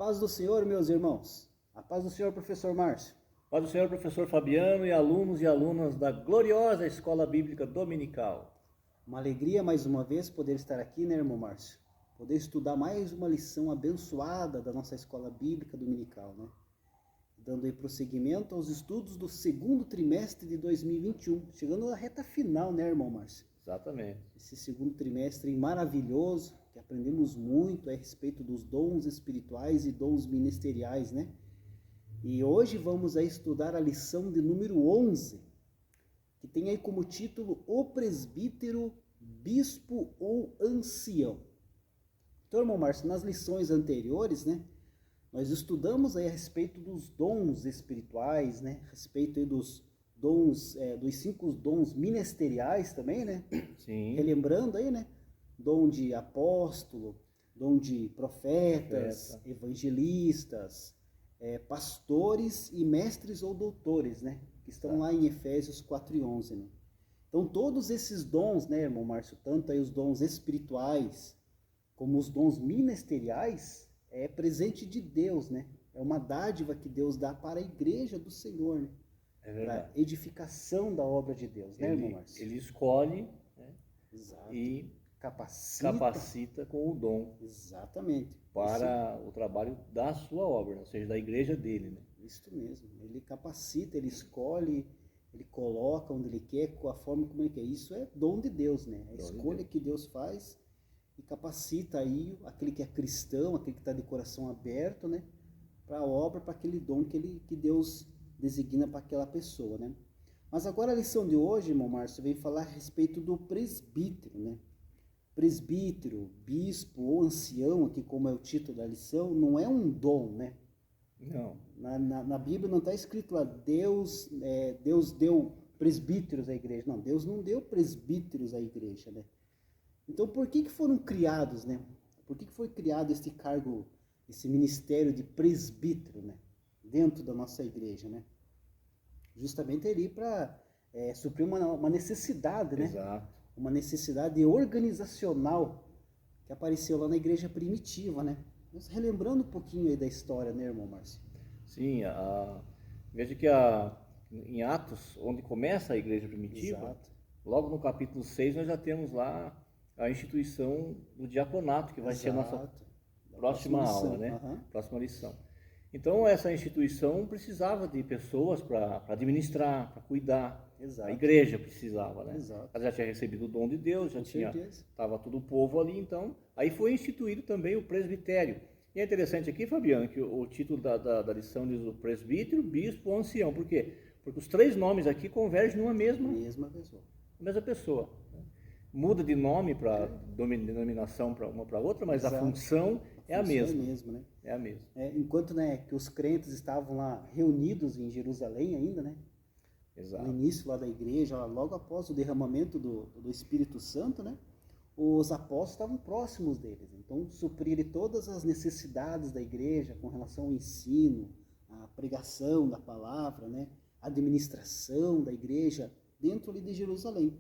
paz do Senhor, meus irmãos. A paz do Senhor, professor Márcio. Paz do Senhor, professor Fabiano e alunos e alunas da gloriosa Escola Bíblica Dominical. Uma alegria mais uma vez poder estar aqui, né, irmão Márcio? Poder estudar mais uma lição abençoada da nossa Escola Bíblica Dominical, né? Dando aí prosseguimento aos estudos do segundo trimestre de 2021. Chegando na reta final, né, irmão Márcio? Exatamente. Esse segundo trimestre maravilhoso, que aprendemos muito a respeito dos dons espirituais e dons ministeriais, né? E hoje vamos a estudar a lição de número 11, que tem aí como título O Presbítero, Bispo ou Ancião. Então, irmão Márcio, nas lições anteriores, né, nós estudamos aí a respeito dos dons espirituais, né, a respeito aí dos dons, dos 5 dons ministeriais também, né? Sim. Relembrando aí, né, dom de apóstolo, dom de profetas, evangelistas, pastores e mestres ou doutores, né? Que estão lá em Efésios 4:11, né? Então, todos esses dons, né, irmão Márcio, tanto aí os dons espirituais como os dons ministeriais, é presente de Deus, né? É uma dádiva que Deus dá para a igreja do Senhor, né? Para edificação da obra de Deus, né, irmão Márcio? Ele escolhe, né? Exato. E capacita com o dom. Exatamente. Para o trabalho da sua obra, ou seja, da igreja dele, né? Isso mesmo. Ele capacita, ele escolhe, ele coloca onde ele quer, com a forma como ele quer. Isso é dom de Deus, né? A escolha que Deus faz e capacita aí aquele que é cristão, aquele que está de coração aberto, né? Para a obra, para aquele dom que Deus designa para aquela pessoa, né? Mas agora a lição de hoje, irmão Márcio, vem falar a respeito do presbítero, né? Presbítero, bispo ou ancião, aqui como é o título da lição, não é um dom, né? Não. Na Bíblia não está escrito lá, Deus deu presbíteros à igreja. Não, Deus não deu presbíteros à igreja, né? Então, por que foram criados, né? Por que foi criado este cargo, esse ministério de presbítero, né? Dentro da nossa igreja, né? Justamente ali para suprir uma necessidade, né? Exato. Uma necessidade organizacional que apareceu lá na igreja primitiva, né? Mas relembrando um pouquinho aí da história, né, irmão Márcio? Sim, veja que em Atos, onde começa a igreja primitiva, Exato. Logo no capítulo 6 nós já temos lá a instituição do diaconato, que vai ser a nossa próxima aula, né? Uhum. Próxima lição. Então, essa instituição precisava de pessoas para administrar, para cuidar. Exato. A igreja precisava, né? Exato. Ela já tinha recebido o dom de Deus, estava todo o povo ali, então, aí foi instituído também o presbitério. E é interessante aqui, Fabiano, que o título da lição diz o presbítero, bispo ou ancião. Por quê? Porque os 3 nomes aqui convergem numa mesma pessoa. Muda de nome para denominação para uma para outra, mas Exato. A função é a mesma. É a mesma, né? É a mesma. Enquanto, né, que os crentes estavam lá reunidos em Jerusalém ainda, né? Exato. No início lá da igreja, logo após o derramamento do Espírito Santo, né? Os apóstolos estavam próximos deles. Então, suprirem todas as necessidades da igreja com relação ao ensino, à pregação da palavra, né? A administração da igreja dentro ali de Jerusalém.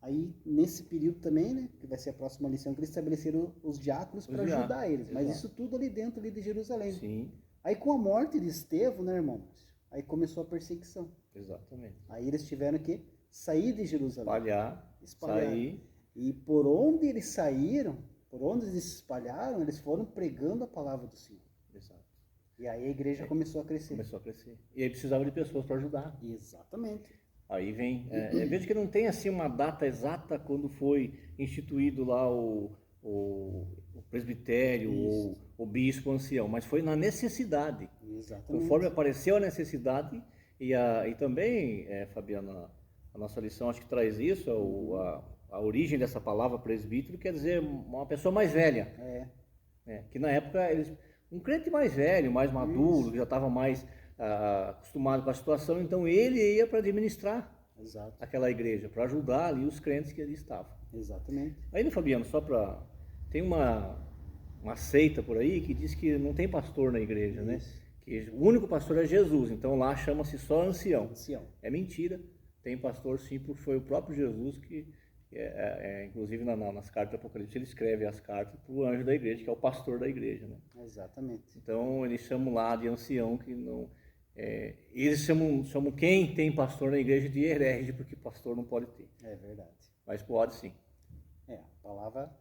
Aí, nesse período também, né, que vai ser a próxima lição, que eles estabeleceram os diáconos para ajudar eles. Mas isso tudo ali dentro ali de Jerusalém. Sim. Aí, com a morte de Estevão, né, irmãos? Aí começou a perseguição. Exatamente. Aí eles tiveram que sair de Jerusalém. Espalhar. Sair. E por onde eles saíram, por onde eles se espalharam, eles foram pregando a palavra do Senhor. Exato. E aí a igreja começou a crescer. E aí precisava de pessoas para ajudar. Exatamente. Aí vem, veja que não tem assim uma data exata quando foi instituído lá o presbitério ou o bispo ancião, mas foi na necessidade. Exatamente. Conforme apareceu a necessidade, e também, Fabiana, a nossa lição acho que traz isso, a origem dessa palavra presbítero quer dizer uma pessoa mais velha. Que na época, um crente mais velho, mais maduro, que já estava mais acostumado com a situação, então ele ia para administrar aquela igreja, para ajudar ali os crentes que ali estavam. Exatamente. Ainda, Fabiano, tem uma seita por aí que diz que não tem pastor na igreja, né? Que o único pastor é Jesus, então lá chama-se só ancião. É mentira, tem pastor sim, porque foi o próprio Jesus que Inclusive nas cartas do Apocalipse ele escreve as cartas para o anjo da igreja, que é o pastor da igreja, né? Exatamente. Então eles chamam lá de ancião, que não... eles chamam quem tem pastor na igreja de herege, porque pastor não pode ter. É verdade. Mas pode sim. A palavra,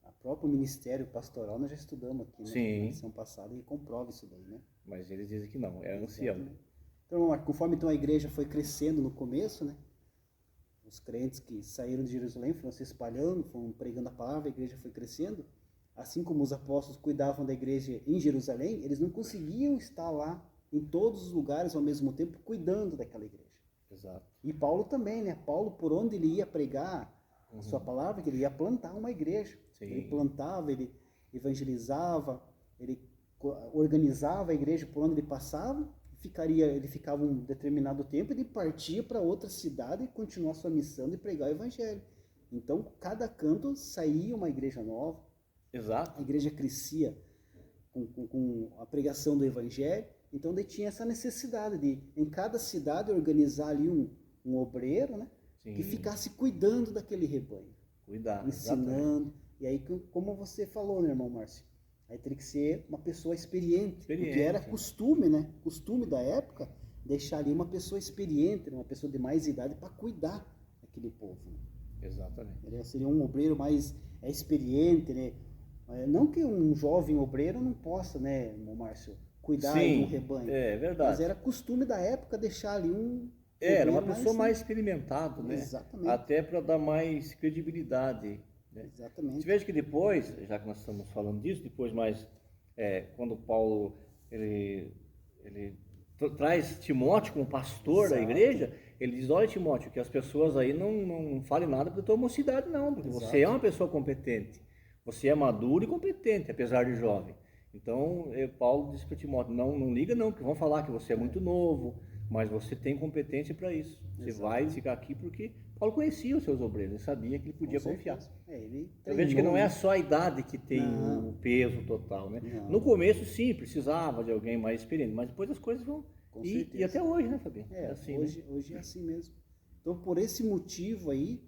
a próprio ministério pastoral nós já estudamos aqui, né? Sim. Na lição passada, e comprova isso daí, né? Mas eles dizem que não, é ancião. Exatamente. Então, conforme então a igreja foi crescendo no começo, né? Os crentes que saíram de Jerusalém foram se espalhando, foram pregando a palavra, a igreja foi crescendo. Assim como os apóstolos cuidavam da igreja em Jerusalém, eles não conseguiam estar lá em todos os lugares ao mesmo tempo cuidando daquela igreja. Exato. E Paulo também, né? Paulo, por onde ele ia pregar a sua palavra, que ele ia plantar uma igreja. Sim. Ele plantava, ele evangelizava, ele organizava a igreja por onde ele passava. Ele ficava um determinado tempo e ele partia para outra cidade e continuar sua missão de pregar o evangelho. Então, cada canto saía uma igreja nova. Exato. A igreja crescia com a pregação do evangelho. Então, daí tinha essa necessidade de, em cada cidade, organizar ali um obreiro, né? Sim. Que ficasse cuidando daquele rebanho. Cuidar, ensinando. Exatamente. E aí, como você falou, né, irmão Márcio? Aí teria que ser uma pessoa experiente, porque era costume, né? Costume da época, deixar ali uma pessoa experiente, uma pessoa de mais idade para cuidar daquele povo. Né? Exatamente. Ele seria um obreiro mais experiente, né? Não que um jovem obreiro não possa, né, irmão Márcio, cuidar de um rebanho. É verdade. Mas era costume da época deixar ali um... Era uma pessoa mais experimentada, né? Exatamente. Até para dar mais credibilidade. Né? Exatamente. Você veja que depois, já que nós estamos falando disso, depois mais, quando Paulo ele traz Timóteo como pastor da igreja, ele diz, olha Timóteo, que as pessoas aí não falem nada da tua mocidade não, porque você é uma pessoa competente, você é maduro e competente, apesar de jovem. Então, Paulo diz para Timóteo, não liga não, porque vão falar que você é muito novo, mas você tem competência para isso. Você vai ficar aqui porque Paulo conhecia os seus obreiros, ele sabia que ele podia confiar. Eu vejo que não é só a idade que tem o peso total, né? Não. No começo, sim, precisava de alguém mais experiente, mas depois as coisas vão... E até hoje, né, Fabinho? Assim, hoje é assim mesmo. Então, por esse motivo aí,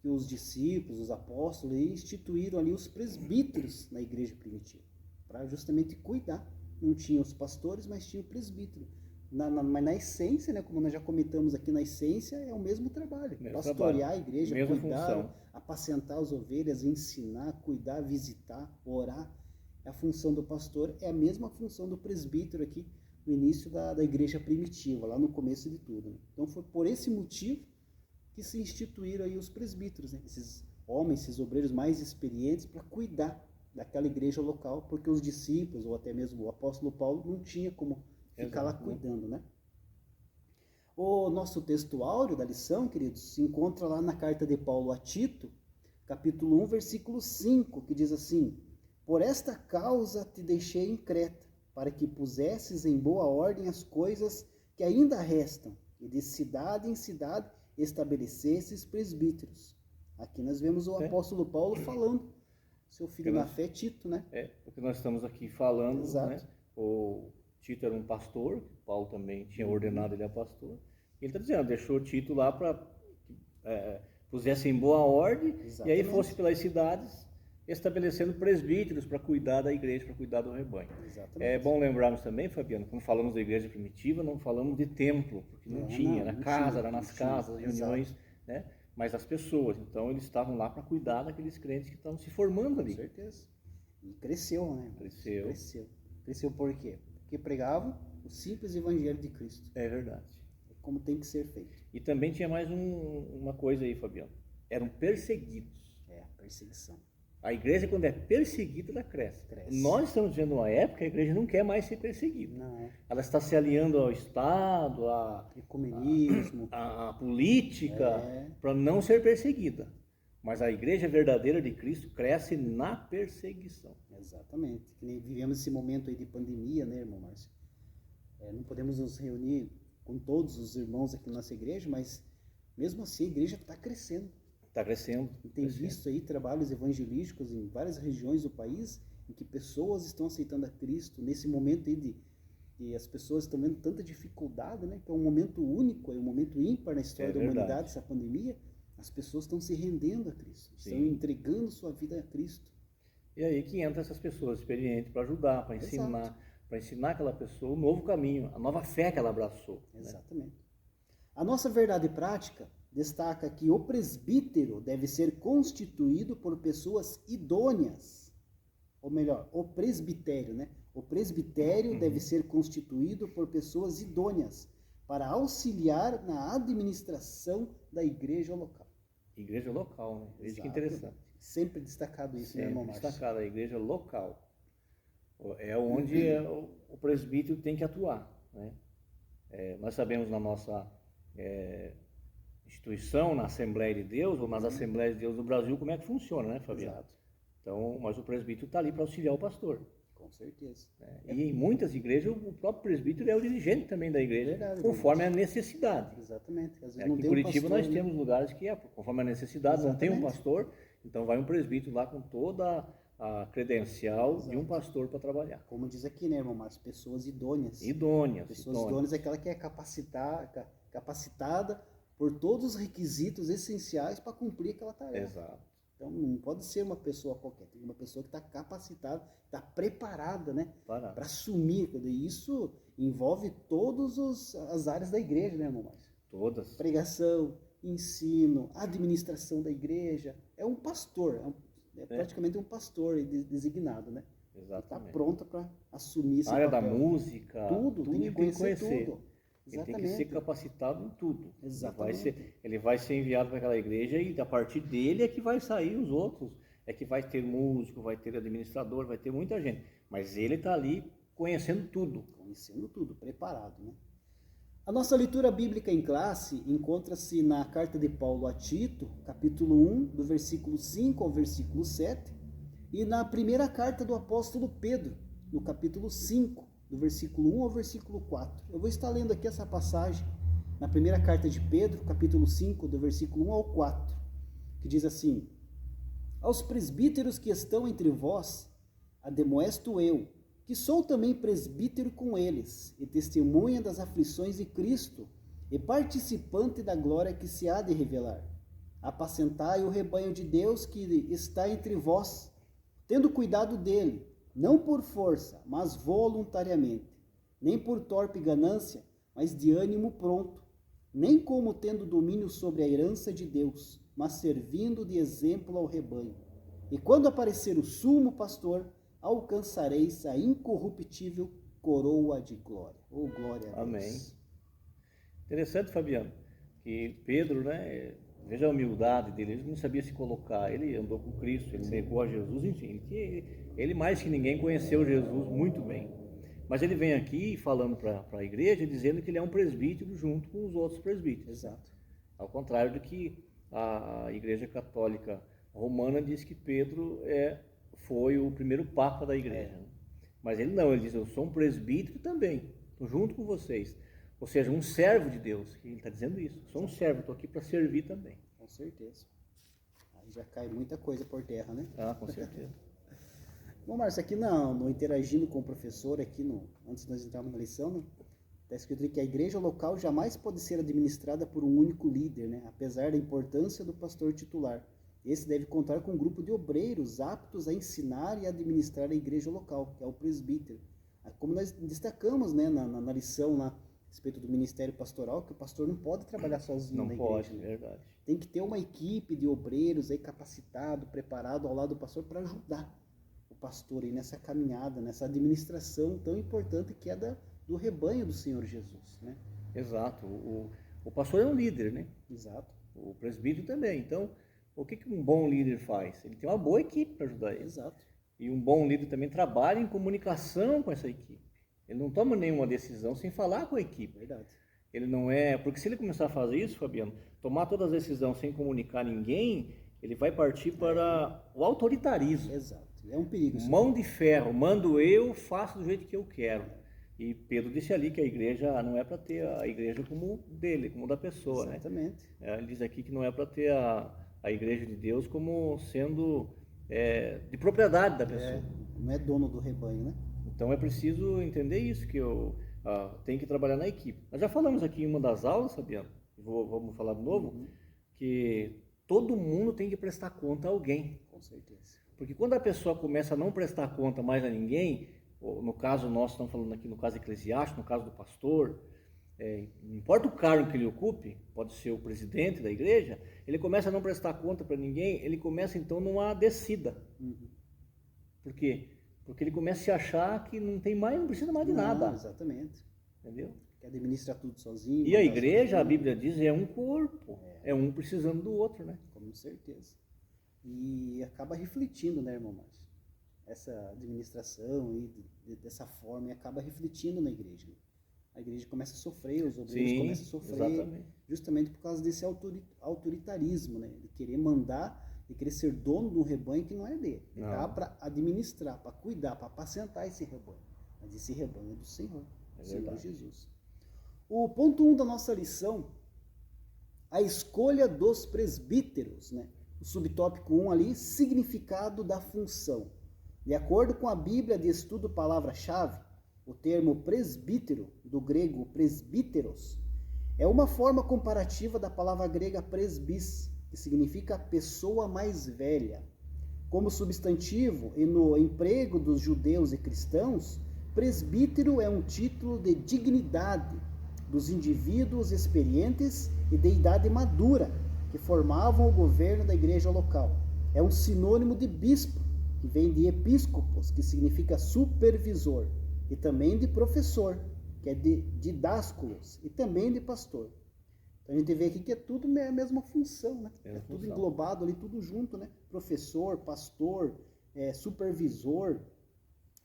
que os discípulos, os apóstolos, instituíram ali os presbíteros na igreja primitiva, para justamente cuidar. Não tinha os pastores, mas tinha o presbítero. Mas na essência, né, como nós já comentamos aqui, na essência é o mesmo trabalho. Pastorear a igreja, cuidar, apacentar as ovelhas, ensinar, cuidar, visitar, orar. A função do pastor é a mesma função do presbítero aqui no início da igreja primitiva, lá no começo de tudo. Né? Então foi por esse motivo que se instituíram aí os presbíteros, né? Esses homens, esses obreiros mais experientes para cuidar daquela igreja local, porque os discípulos, ou até mesmo o apóstolo Paulo, não tinha como ficar lá cuidando, né? O nosso texto áureo da lição, queridos, se encontra lá na carta de Paulo a Tito, capítulo 1, versículo 5, que diz assim: por esta causa te deixei em Creta, para que pusesses em boa ordem as coisas que ainda restam, e de cidade em cidade estabelecesses presbíteros. Aqui nós vemos o apóstolo Paulo falando, seu filho na fé, Tito, né? O que nós estamos aqui falando, exato. Né? O Tito era um pastor, Paulo também tinha ordenado ele a pastor. Ele está dizendo, deixou Tito lá para pusesse em boa ordem, exatamente. E aí fosse pelas cidades estabelecendo presbíteros para cuidar da igreja, para cuidar do rebanho. Exatamente. É bom lembrarmos também, Fabiano, quando falamos da igreja primitiva, não falamos de templo, porque não tinha, era casa, era nas casas, reuniões, né? Mas as pessoas, então eles estavam lá para cuidar daqueles crentes que estavam se formando ali. Com certeza. E cresceu, né? Cresceu por quê? Porque pregavam o simples evangelho de Cristo. É verdade. É como tem que ser feito. E também tinha mais uma coisa aí, Fabiano. Eram perseguidos. Perseguição. A igreja, quando é perseguida, ela cresce. Nós estamos vivendo uma época que a igreja não quer mais ser perseguida. Não. Ela está se alinhando ao Estado, ecumenismo, a política, para não ser perseguida. Mas a igreja verdadeira de Cristo cresce na perseguição. Exatamente. Vivemos esse momento aí de pandemia, né, irmão Márcio? Não podemos nos reunir com todos os irmãos aqui na nossa igreja, mas mesmo assim a igreja está crescendo. Está crescendo. E tem visto aí trabalhos evangelísticos em várias regiões do país em que pessoas estão aceitando a Cristo nesse momento aí e as pessoas estão vendo tanta dificuldade, né? Que é um momento único, é um momento ímpar na história da humanidade, essa pandemia. As pessoas estão se rendendo a Cristo, estão Sim. entregando sua vida a Cristo. E aí que entra essas pessoas experientes para ajudar, para ensinar aquela pessoa o novo caminho, a nova fé que ela abraçou. Exatamente. Né? A nossa verdade prática destaca que o presbítero deve ser constituído por pessoas idôneas. Ou melhor, o presbitério, né? O presbitério deve ser constituído por pessoas idôneas para auxiliar na administração da igreja local. Igreja local, né? Veja que Exato. interessante. Sempre destacado isso, né, irmão Márcio? Destacado, a igreja local. É onde o presbítero tem que atuar. Né? Nós sabemos na nossa instituição, na Assembleia de Deus, ou nas Assembleias de Deus do Brasil, como é que funciona, né, Fabiano? Exato. Então, mas o presbítero está ali para auxiliar o pastor. Com certeza. E em muitas igrejas, o próprio presbítero é o dirigente também da igreja, Verdade, conforme a necessidade. Exatamente. Às vezes Aqui não em tem Curitiba pastor, nós né? temos lugares que, conforme a necessidade, não tem um Exatamente. pastor, então vai um presbítero lá com toda a credencial de um pastor para trabalhar. Como diz aqui, né, irmão Márcio? Pessoas idôneas. Idôneas. Pessoas idôneas é aquela que é capacitada por todos os requisitos essenciais para cumprir aquela tarefa. Exato. Então não pode ser uma pessoa qualquer, tem uma pessoa que está capacitada, está preparada, né, para assumir. E isso envolve todas as áreas da igreja, né, irmão Márcio? Todas. Pregação, ensino, administração da igreja. É um pastor, é praticamente um pastor designado, né? Exatamente. Está pronto para assumir esse A área papel. da música, tudo tem que conhecer. Tudo. Ele tem que ser capacitado em tudo. Exatamente. Ele vai ser enviado para aquela igreja e a partir dele é que vai sair os outros. É que vai ter músico, vai ter administrador, vai ter muita gente. Mas ele está ali conhecendo tudo. Conhecendo tudo, preparado, né? A nossa leitura bíblica em classe encontra-se na carta de Paulo a Tito, capítulo 1, do versículo 5 ao versículo 7, e na primeira carta do apóstolo Pedro, no capítulo 5, do versículo 1 ao versículo 4. Eu vou estar lendo aqui essa passagem na primeira carta de Pedro, capítulo 5, do versículo 1 ao 4, que diz assim: Aos presbíteros que estão entre vós, ademoesto eu, que sou também presbítero com eles, e testemunha das aflições de Cristo, e participante da glória que se há de revelar. Apacentai o rebanho de Deus que está entre vós, tendo cuidado dele, não por força, mas voluntariamente, nem por torpe ganância, mas de ânimo pronto, nem como tendo domínio sobre a herança de Deus, mas servindo de exemplo ao rebanho. E quando aparecer o sumo pastor, alcançareis a incorruptível coroa de glória. Oh, glória a Deus. Amém. Interessante, Fabiano, que Pedro, né, veja a humildade dele, ele não sabia se colocar, ele andou com Cristo, ele negou a Jesus, enfim, ele mais que ninguém conheceu Jesus muito bem. Mas ele vem aqui falando para a igreja, dizendo que ele é um presbítero junto com os outros presbíteros. Exato. Ao contrário do que a Igreja Católica Romana diz que Pedro foi o primeiro papa da igreja. Mas ele não, ele diz, eu sou um presbítero também, estou junto com vocês. Ou seja, um servo de Deus, ele está dizendo isso. Sou um servo, estou aqui para servir também. Com certeza. Aí já cai muita coisa por terra, né? Ah, com certeza. Bom, Márcio, aqui no interagindo com o professor, antes de nós entrarmos na lição, né? Está escrito que a igreja local jamais pode ser administrada por um único líder, né? Apesar da importância do pastor titular. Esse deve contar com um grupo de obreiros aptos a ensinar e administrar a igreja local, que é o presbítero. Como nós destacamos, né, na lição lá, a respeito do ministério pastoral, que o pastor não pode trabalhar sozinho na igreja. Não pode, né? verdade. Tem que ter uma equipe de obreiros aí capacitado, preparado ao lado do pastor para ajudar o pastor aí nessa caminhada, nessa administração tão importante que é do rebanho do Senhor Jesus, né? Exato. O pastor é um líder, né? Exato. O presbítero também. Então, o que um bom líder faz? Ele tem uma boa equipe para ajudar ele. Exato. E um bom líder também trabalha em comunicação com essa equipe. Ele não toma nenhuma decisão sem falar com a equipe. Verdade. Ele não porque se ele começar a fazer isso, Fabiano, tomar todas as decisões sem comunicar ninguém, ele vai partir para o autoritarismo. Exato. É um perigo. Mão de ferro, mando eu, faço do jeito que eu quero. E Pedro disse ali que a igreja não é para ter a igreja como dele, como da pessoa, Exatamente. né? Ele diz aqui que não é para ter a igreja de Deus como sendo de propriedade da pessoa. Não é dono do rebanho, né? Então é preciso entender isso, que eu tenho que trabalhar na equipe. Nós já falamos aqui em uma das aulas, Fabiano, vamos falar de novo, que todo mundo tem que prestar conta a alguém. Com certeza. Porque quando a pessoa começa a não prestar conta mais a ninguém, no caso nosso, estamos falando aqui no caso eclesiástico, no caso do pastor, não importa o cargo que ele ocupe, pode ser o presidente da igreja, ele começa a não prestar conta para ninguém, ele começa então numa descida. Por quê? Porque ele começa a se achar que não tem mais, não precisa mais de nada. Exatamente. Entendeu? Que administra tudo sozinho. E a igreja, a Bíblia diz, é um corpo, é um precisando do outro, né? Com certeza. E acaba refletindo, né, irmão Márcio? Essa administração e dessa forma e acaba refletindo na igreja. A igreja começa a sofrer, os obreiros começam a sofrer, exatamente. Justamente por causa desse autoritarismo, né? De querer mandar, de querer ser dono de um rebanho que não é dele. Ele está para administrar, para cuidar, para apacentar esse rebanho. Mas esse rebanho é do Senhor, do Senhor Jesus. O ponto 1 da nossa lição, a escolha dos presbíteros, né? O subtópico 1 ali, significado da função. De acordo com a Bíblia de Estudo Palavra-Chave, o termo presbítero, do grego presbíteros, é uma forma comparativa da palavra grega presbis, que significa pessoa mais velha. Como substantivo e no emprego dos judeus e cristãos, presbítero é um título de dignidade dos indivíduos experientes e de idade madura que formavam o governo da igreja local. É um sinônimo de bispo, que vem de episcopos, que significa supervisor, e também de professor, que é de didásculos, e também de pastor. Então a gente vê aqui que é tudo a mesma função, né? É tudo englobado ali, tudo junto, né? Professor, pastor, supervisor,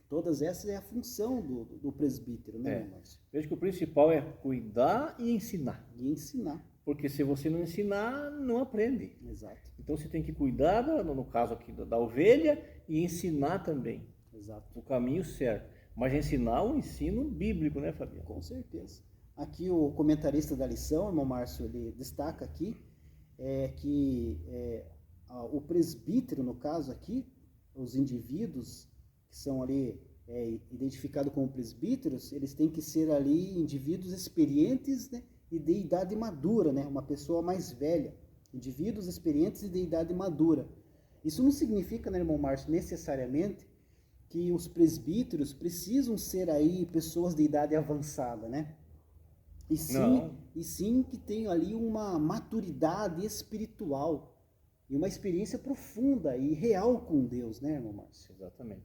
todas essas é a função do presbítero, né, Márcio? Veja que o principal é cuidar e ensinar. E ensinar. Porque se você não ensinar, não aprende. Exato. Então você tem que cuidar, no caso aqui, da ovelha e ensinar também. Exato. O caminho certo. Mas ensinar o ensino bíblico, né, Fabiano? Com certeza. Aqui o comentarista da lição, irmão Márcio, ele destaca aqui que o presbítero, no caso aqui, os indivíduos que são ali identificados como presbíteros, eles têm que ser ali indivíduos experientes, né, e de idade madura, né, uma pessoa mais velha. Indivíduos experientes e de idade madura. Isso não significa, né, irmão Márcio, necessariamente que os presbíteros precisam ser aí pessoas de idade avançada, né? E sim que tenham ali uma maturidade espiritual e uma experiência profunda e real com Deus, né, irmão Márcio? Exatamente.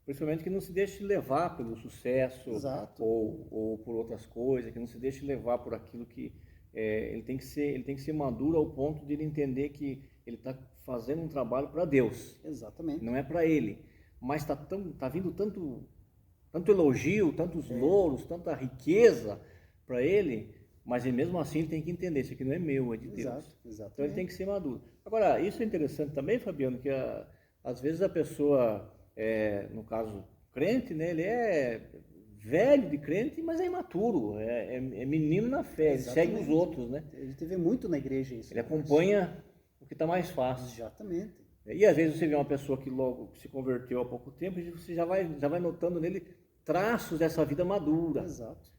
Principalmente que não se deixe levar pelo sucesso ou por outras coisas, que não se deixe levar por aquilo que ele tem que ser maduro ao ponto de ele entender que ele está fazendo um trabalho para Deus. Exatamente. Não é para ele. Mas tá vindo tanto elogio, tantos louros, tanta riqueza para ele, mas ele, mesmo assim ele tem que entender, isso aqui não é meu, é de Deus. Exatamente. Então ele tem que ser maduro. Agora, isso é interessante também, Fabiano, que às vezes a pessoa, no caso crente, né, ele é velho de crente, mas é imaturo, é menino na fé, ele segue os outros, né? A gente vê muito na igreja isso. Ele acompanha o que está mais fácil. Exatamente. E às vezes você vê uma pessoa que logo se converteu há pouco tempo e você já vai notando nele traços dessa vida madura. Exato.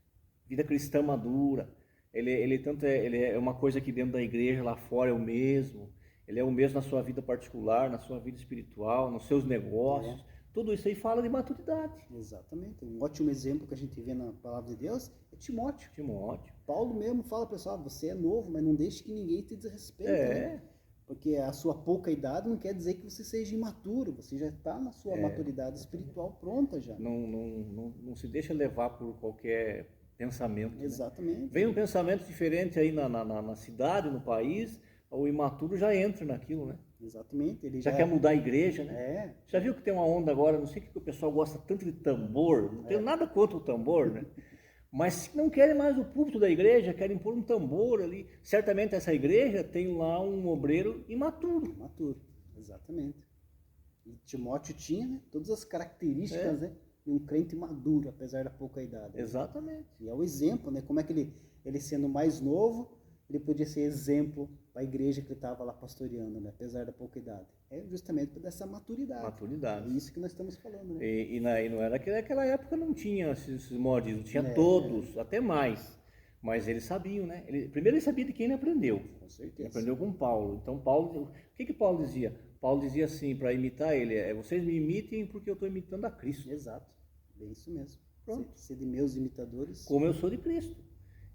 Vida cristã madura. Ele é uma coisa aqui dentro da igreja, lá fora é o mesmo. Ele é o mesmo na sua vida particular, na sua vida espiritual, nos seus negócios. Tudo isso aí fala de maturidade. Exatamente. Um ótimo exemplo que a gente vê na palavra de Deus é Timóteo. Paulo mesmo fala, pessoal, você é novo, mas não deixe que ninguém te desrespeite. Né? Porque a sua pouca idade não quer dizer que você seja imaturo, você já está na sua maturidade espiritual pronta já. Não se deixa levar por qualquer pensamento. Exatamente. Né? Vem um pensamento diferente aí na cidade, no país, o imaturo já entra naquilo, né? Exatamente. Ele já quer mudar a igreja, né? Já viu que tem uma onda agora, não sei que o pessoal gosta tanto de tambor, não tenho nada contra o tambor, né? Mas se não querem mais o púlpito da igreja, querem pôr um tambor ali. Certamente essa igreja tem lá um obreiro imaturo. Imaturo, exatamente. E Timóteo tinha, né, todas as características, né, de um crente maduro, apesar da pouca idade. Exatamente. E é o exemplo, né, como é que ele sendo mais novo, ele podia ser exemplo para a igreja que ele estava lá pastoreando, né, apesar da pouca idade. É justamente por essa maturidade. É isso que nós estamos falando, né? E não era que naquela época não tinha esses modismos, tinha todos, até mais. Mas eles sabiam, né? Primeiro ele sabia de quem ele aprendeu. Com certeza. Ele aprendeu com Paulo. Então Paulo, o que Paulo dizia? Paulo dizia assim, para imitar ele, vocês me imitem porque eu estou imitando a Cristo. Exato. Bem isso mesmo. Pronto. Ser de meus imitadores. Como eu sou de Cristo.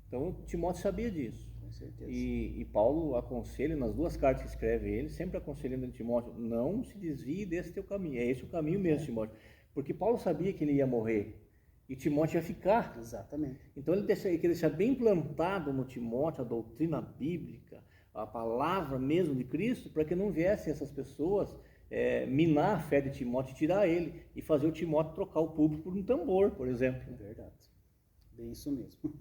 Então Timóteo sabia disso. Com certeza. E Paulo aconselha, nas 2 cartas que escreve ele, sempre aconselhando Timóteo, não se desvie desse teu caminho. É esse o caminho mesmo, Timóteo. Porque Paulo sabia que ele ia morrer. E Timóteo ia ficar. Exatamente. Então ele queria deixar bem plantado no Timóteo a doutrina bíblica, a palavra mesmo de Cristo, para que não viessem essas pessoas minar a fé de Timóteo, tirar ele e fazer o Timóteo trocar o público por um tambor, por exemplo. Verdade. Bem isso mesmo.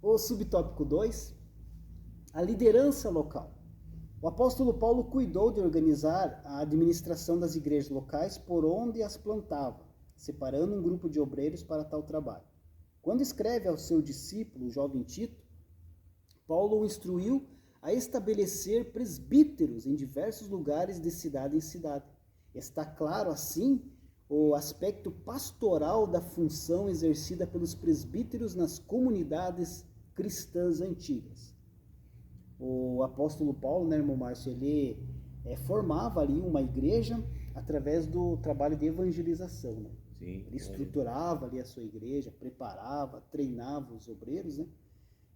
O subtópico 2, a liderança local. O apóstolo Paulo cuidou de organizar a administração das igrejas locais por onde as plantava, separando um grupo de obreiros para tal trabalho. Quando escreve ao seu discípulo, o jovem Tito, Paulo o instruiu a estabelecer presbíteros em diversos lugares de cidade em cidade. Está claro, assim, o aspecto pastoral da função exercida pelos presbíteros nas comunidades cristãs antigas. O apóstolo Paulo, né, irmão Márcio, ele formava ali uma igreja através do trabalho de evangelização, né? Sim, ele estruturava ali a sua igreja, preparava, treinava os obreiros, né?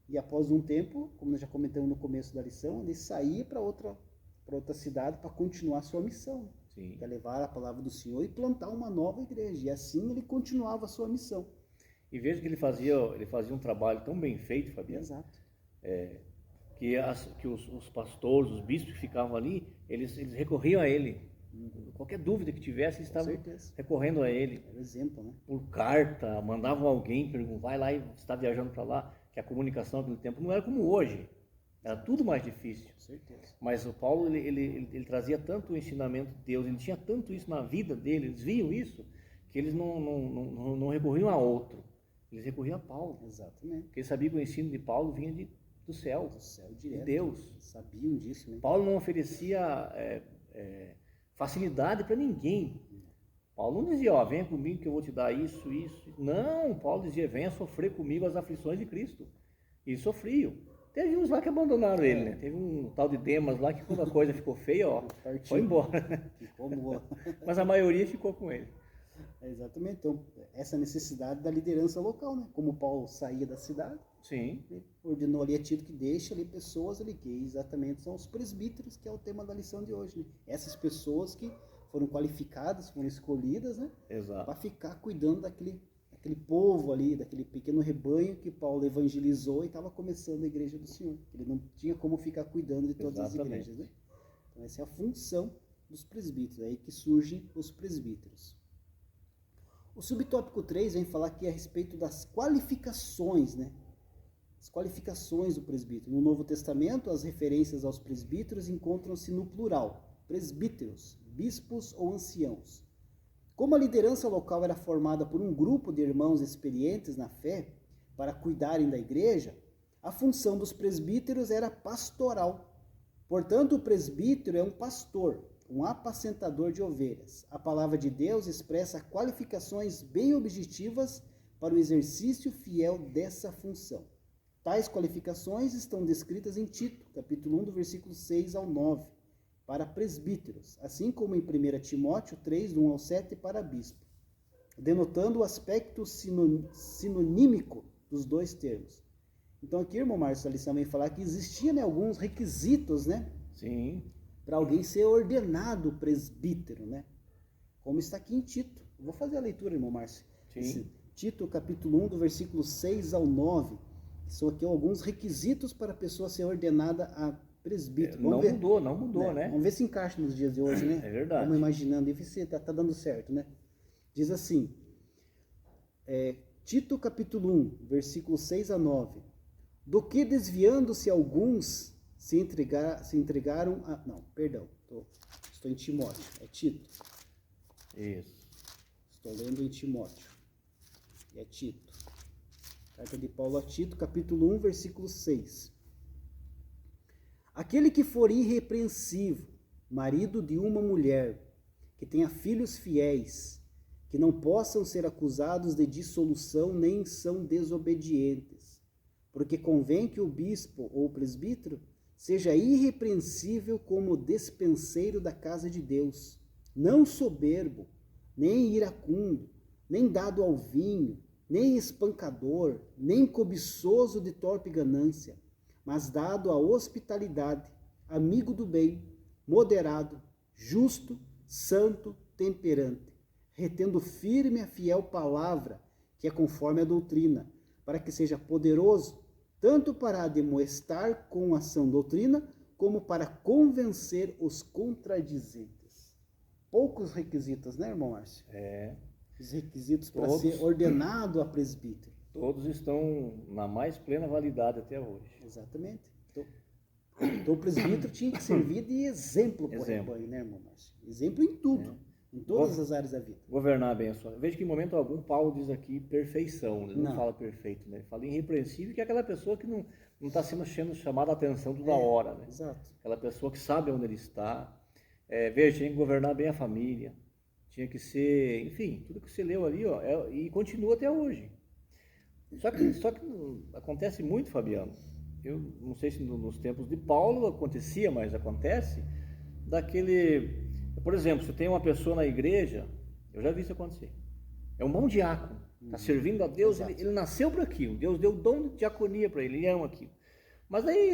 E após um tempo, como nós já comentamos no começo da lição, ele saía para outra cidade para continuar a sua missão, que é levar a palavra do Senhor e plantar uma nova igreja. E assim ele continuava a sua missão. E veja que ele fazia um trabalho tão bem feito, Fabiano. Exato. Que os pastores, os bispos que ficavam ali, eles recorriam a ele. Qualquer dúvida que tivesse, eles estavam recorrendo a ele. Era exemplo, né? Por carta, mandavam alguém, vai lá e está viajando para lá, que a comunicação naquele tempo não era como hoje. Era tudo mais difícil. Com certeza. Mas o Paulo, ele trazia tanto o ensinamento de Deus, ele tinha tanto isso na vida dele, eles viam isso, que eles não recorriam a outro. Eles recorriam a Paulo. Exatamente. Porque eles sabiam que o ensino de Paulo vinha do céu. Do céu direto. De Deus. Eles sabiam disso, né? Paulo não oferecia facilidade para ninguém. Paulo não dizia, venha comigo que eu vou te dar isso, isso. Não, Paulo dizia, venha sofrer comigo as aflições de Cristo. E sofriam. Teve uns lá que abandonaram ele, né? Teve um tal de Demas lá que quando a coisa ficou feia, foi embora. Ficou boa. Mas a maioria ficou com ele. Exatamente. Então, essa necessidade da liderança local, né? Como Paulo saía da cidade, sim, ordenou ali a Tito que deixe ali pessoas ali, que exatamente são os presbíteros, que é o tema da lição de hoje, né? Essas pessoas que foram qualificadas, foram escolhidas, né? Exato. Para ficar cuidando daquele povo ali, daquele pequeno rebanho que Paulo evangelizou e estava começando a igreja do Senhor. Ele não tinha como ficar cuidando de todas as igrejas, né? Então essa é a função dos presbíteros, é aí que surgem os presbíteros. O subtópico 3 vem falar aqui a respeito das qualificações, né? As qualificações do presbítero. No Novo Testamento, as referências aos presbíteros encontram-se no plural, presbíteros, bispos ou anciãos. Como a liderança local era formada por um grupo de irmãos experientes na fé para cuidarem da igreja, a função dos presbíteros era pastoral. Portanto, o presbítero é um pastor, um apacentador de ovelhas. A palavra de Deus expressa qualificações bem objetivas para o exercício fiel dessa função. Tais qualificações estão descritas em Tito, capítulo 1, do versículo 6 ao 9, para presbíteros, assim como em 1 Timóteo 3, do 1 ao 7, para bispo, denotando o aspecto sinonímico dos dois termos. Então aqui, irmão Márcio, a lição vem falar que existiam, né, alguns requisitos, né? Sim. Para alguém ser ordenado presbítero, né? Como está aqui em Tito. Eu vou fazer a leitura, irmão Márcio. Sim. Tito, capítulo 1, do versículo 6 ao 9. São aqui alguns requisitos para a pessoa ser ordenada a presbítero. Não mudou, né? Vamos ver se encaixa nos dias de hoje, né? É verdade. Vamos imaginando, e ver se está dando certo, né? Diz assim, Tito, capítulo 1, versículo 6 a 9. Do que desviando-se alguns se entregaram a... Não, perdão, estou em Timóteo, é Tito. Isso. Estou lendo em Timóteo, é Tito. Carta de Paulo a Tito, capítulo 1, versículo 6. Aquele que for irrepreensível, marido de uma mulher, que tenha filhos fiéis, que não possam ser acusados de dissolução nem são desobedientes, porque convém que o bispo ou o presbítero seja irrepreensível como despenseiro da casa de Deus, não soberbo, nem iracundo, nem dado ao vinho, nem espancador, nem cobiçoso de torpe ganância, mas dado à hospitalidade, amigo do bem, moderado, justo, santo, temperante, retendo firme a fiel palavra, que é conforme a doutrina, para que seja poderoso, tanto para admoestar com ação doutrina, como para convencer os contradizentes. Poucos requisitos, né, irmão Márcio? Os requisitos para ser ordenado a presbítero. Todos estão na mais plena validade até hoje. Exatamente. Então o presbítero tinha que servir de exemplo para o rebanho, né, irmão Márcio? Exemplo em tudo, em todas as áreas da vida. Governar bem a sua. Veja que em momento algum Paulo diz aqui perfeição, ele não fala perfeito, né? Ele fala irrepreensível, que é aquela pessoa que não está sendo chamada a atenção toda hora, né? Exato. Aquela pessoa que sabe onde ele está. Veja, tinha que governar bem a família, tinha que ser, enfim, tudo que você leu ali, ó, e continua até hoje. Só que acontece muito, Fabiano. Eu não sei se nos tempos de Paulo acontecia, mas acontece daquele... Por exemplo, se tem uma pessoa na igreja, eu já vi isso acontecer. É um bom diácono, está servindo a Deus, ele nasceu para aquilo. Deus deu o dom de diaconia para ele ama aquilo. Mas aí,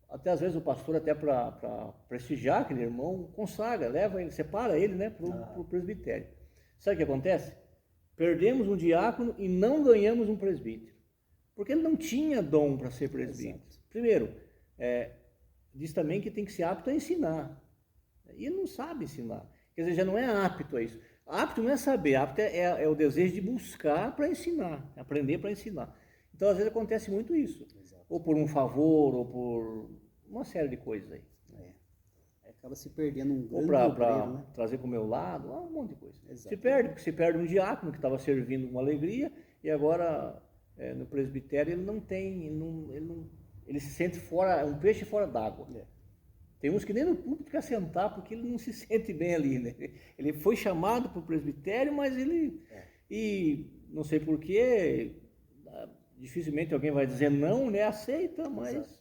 até às vezes o pastor, até para prestigiar aquele irmão, consagra, leva ele, separa ele, né, para o presbitério. Sabe o que acontece? Perdemos um diácono e não ganhamos um presbítero. Porque ele não tinha dom para ser presbítero. Primeiro, diz também que tem que ser apto a ensinar. E ele não sabe ensinar. Quer dizer, já não é apto a isso. Apto não é saber, apto é o desejo de buscar para ensinar, aprender para ensinar. Então, às vezes acontece muito isso. Exato. Ou por um favor, ou por uma série de coisas aí. Acaba se perdendo um grande ou obreiro, para né? trazer para o meu lado, um monte de coisa. Exato. Se perde, porque se perde um diácono que estava servindo com alegria, e agora no presbitério ele não tem, ele se sente fora, um peixe fora d'água. Tem uns que nem no púlpito quer sentar porque ele não se sente bem ali, né? Ele foi chamado para o presbitério, mas ele... E não sei porquê, dificilmente alguém vai dizer não, né? Aceita, mas... Exato.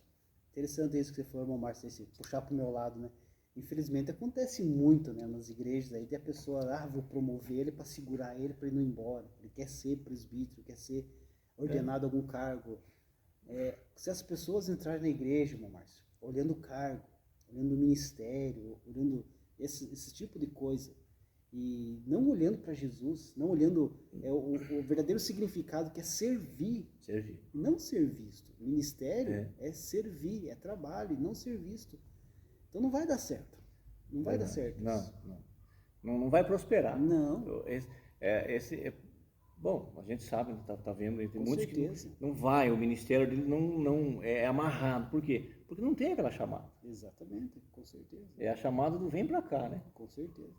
Interessante isso que você falou, irmão Márcio, esse puxar para o meu lado, né? Infelizmente acontece muito, né, nas igrejas aí, tem a pessoa, vou promover ele para segurar ele para ele não ir embora. Ele quer ser presbítero, quer ser ordenado a algum cargo. Se as pessoas entrarem na igreja, irmão Márcio, olhando o cargo, olhando o ministério, olhando esse tipo de coisa, e não olhando para Jesus, não olhando o verdadeiro significado que é servir. Não ser visto. Ministério é servir, é trabalho, e não ser visto. Então não vai dar certo. Não vai dar certo. Não vai prosperar. Não. Bom, a gente sabe, tá vendo, tem Com muitos certeza. que não vai, o ministério dele não é amarrado. Por quê? Porque não tem aquela chamada. Exatamente, com certeza. É a chamada do vem pra cá, né? Com certeza.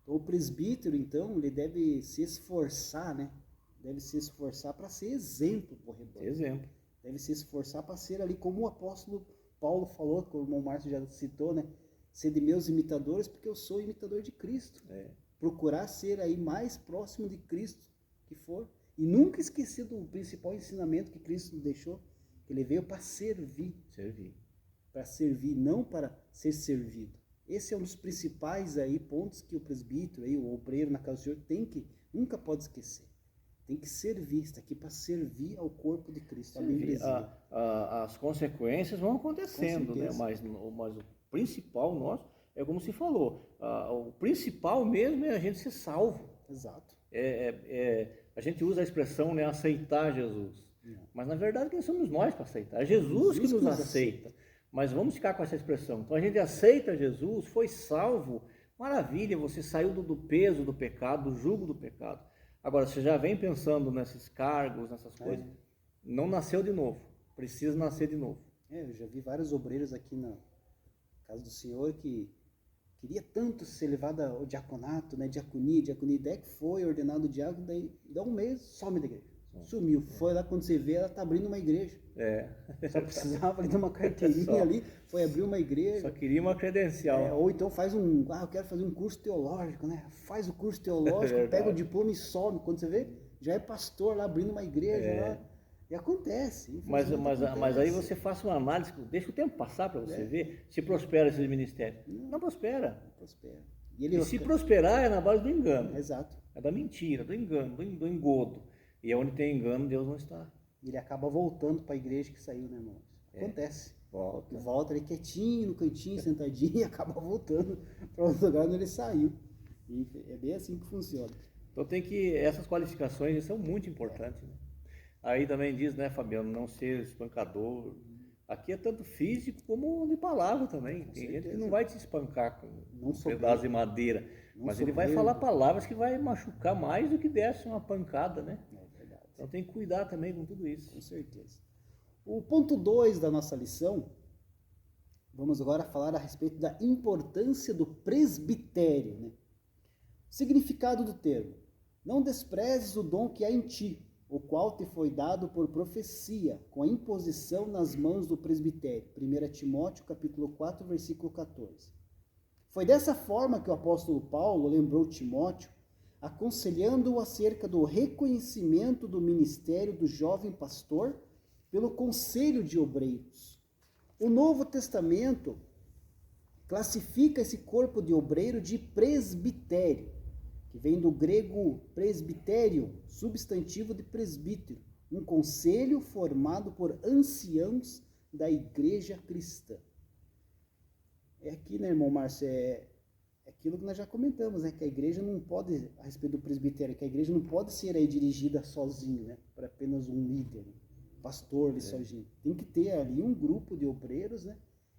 Então, o presbítero, então, ele deve se esforçar, né? Deve se esforçar para ser exemplo para o rebanho. Exemplo. Deve se esforçar para ser ali, como o apóstolo Paulo falou, que o irmão Márcio já citou, né? Ser de meus imitadores, porque eu sou imitador de Cristo. Procurar ser aí mais próximo de Cristo que for. E nunca esquecer do principal ensinamento que Cristo nos deixou, que ele veio para servir. Para servir, não para ser servido. Esse é um dos principais aí pontos que o presbítero, aí, o obreiro na casa do Senhor, nunca pode esquecer. Tem que servir, está aqui para servir ao corpo de Cristo. As consequências vão acontecendo, né? Mas o principal nosso é como se falou. O principal mesmo é a gente ser salvo. Exato. A gente usa a expressão, né, aceitar Jesus. Mas na verdade quem somos nós para aceitar? É Jesus que nos aceita. Mas vamos ficar com essa expressão. Então a gente aceita Jesus, foi salvo, maravilha, você saiu do peso do pecado, do jugo do pecado. Agora, você já vem pensando nesses cargos, nessas coisas, não nasceu de novo, precisa nascer de novo. Eu já vi vários obreiros aqui na casa do Senhor que queria tanto ser levado ao diaconato, né, diaconia, daí que foi ordenado diácono, daí dá um mês, some da igreja. Sumiu, foi lá, quando você vê, ela está abrindo uma igreja. Só precisava ali de uma carteirinha ali, foi abrir uma igreja. Só queria uma credencial. Ou então faz eu quero fazer um curso teológico, né? Faz o curso teológico, pega o diploma e some. Quando você vê, já é pastor lá abrindo uma igreja lá. E acontece. Mas aí você faça uma análise, deixa o tempo passar para você ver se prospera esse ministério. Não prospera. Não prospera. E se prosperar é na base do engano. Exato. É da mentira, do engano, do engodo. E onde tem engano, Deus não está. Ele acaba voltando para a igreja que saiu, né, irmão? Acontece. Volta. Volta ali quietinho, no cantinho, sentadinho, e acaba voltando para o lugar onde ele saiu. E é bem assim que funciona. Então essas qualificações são muito importantes. Né? Aí também diz, né, Fabiano, não ser espancador. Aqui é tanto físico como de palavra também. Tem gente que não vai te espancar com um pedaço de madeira, mas ele vai falar palavras que vai machucar mais do que desse uma pancada, né? É verdade. Então tem que cuidar também com tudo isso. Com certeza. O ponto 2 da nossa lição, vamos agora falar a respeito da importância do presbitério, né? Significado do termo: não desprezes o dom que há em ti, o qual te foi dado por profecia, com a imposição nas mãos do presbitério. 1 Timóteo, capítulo 4, versículo 14. Foi dessa forma que o apóstolo Paulo lembrou Timóteo, aconselhando-o acerca do reconhecimento do ministério do jovem pastor pelo conselho de obreiros. O Novo Testamento classifica esse corpo de obreiro de presbitério, que vem do grego presbitério, substantivo de presbítero, um conselho formado por anciãos da igreja cristã. É aqui, né, irmão Márcio, é aquilo que nós já comentamos, né, que a igreja não pode, a respeito do presbitério, que a igreja não pode ser aí dirigida sozinho, né, por apenas um líder, né, pastor ali sozinho. Tem que ter ali um grupo de obreiros, né,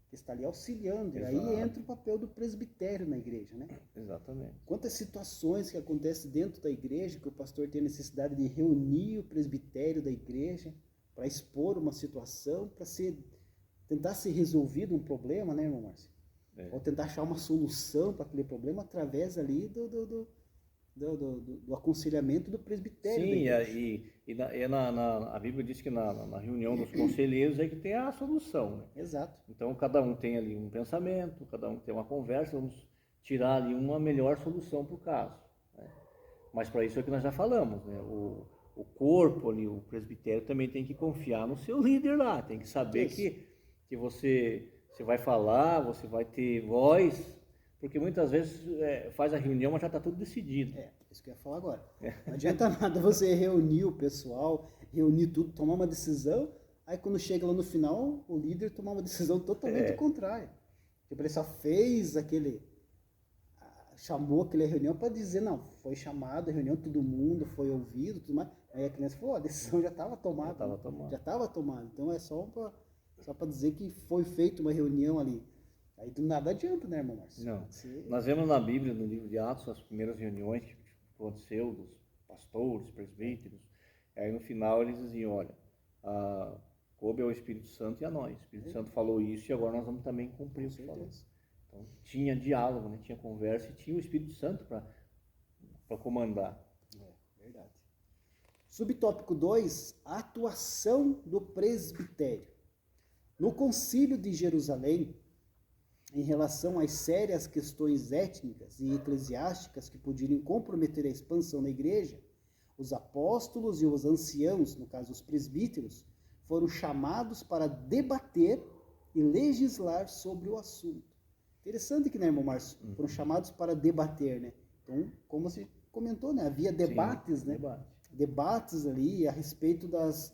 que está ali auxiliando. Exato. E aí entra o papel do presbitério na igreja, né? Exatamente. Quantas situações que acontecem dentro da igreja que o pastor tem necessidade de reunir o presbitério da igreja para expor uma situação, para tentar ser resolvido um problema, né, irmão Márcio? Ou tentar achar uma solução para aquele problema através ali do aconselhamento do presbitério. Sim, a Bíblia diz que na reunião dos conselheiros é que tem a solução. Né? Exato. Então cada um tem ali um pensamento, cada um tem uma conversa, vamos tirar ali uma melhor solução para o caso. Né? Mas para isso é que nós já falamos, né? O corpo ali, o presbitério também tem que confiar no seu líder lá, tem que saber que você vai falar, você vai ter voz. Porque muitas vezes faz a reunião, mas já está tudo decidido. Isso que eu ia falar agora. Não adianta nada você reunir o pessoal, reunir tudo, tomar uma decisão, aí quando chega lá no final, o líder tomar uma decisão totalmente contrária. Tipo, ele só fez chamou aquela reunião para dizer, não, foi chamada a reunião, todo mundo foi ouvido, tudo mais. Aí a criança falou, a decisão já estava tomada. Já estava tomada. Então é só para dizer que foi feita uma reunião ali. Aí do nada adianta, né, irmão Márcio? Não. Nós vemos na Bíblia, no livro de Atos, as primeiras reuniões que aconteceu dos pastores, presbíteros. Aí no final eles diziam, olha, coube ao Espírito Santo e a nós. O Espírito Santo falou isso e agora nós vamos também cumprir o que falou. Então tinha diálogo, né? Tinha conversa e tinha o Espírito Santo para comandar. Verdade. Subtópico 2, a atuação do presbitério. No Concílio de Jerusalém, em relação às sérias questões étnicas e eclesiásticas que poderiam comprometer a expansão da igreja, os apóstolos e os anciãos, no caso os presbíteros, foram chamados para debater e legislar sobre o assunto. Interessante que, né, irmão Márcio? Foram chamados para debater, né? Então, como você comentou, né? Havia debates, né? Debates ali a respeito das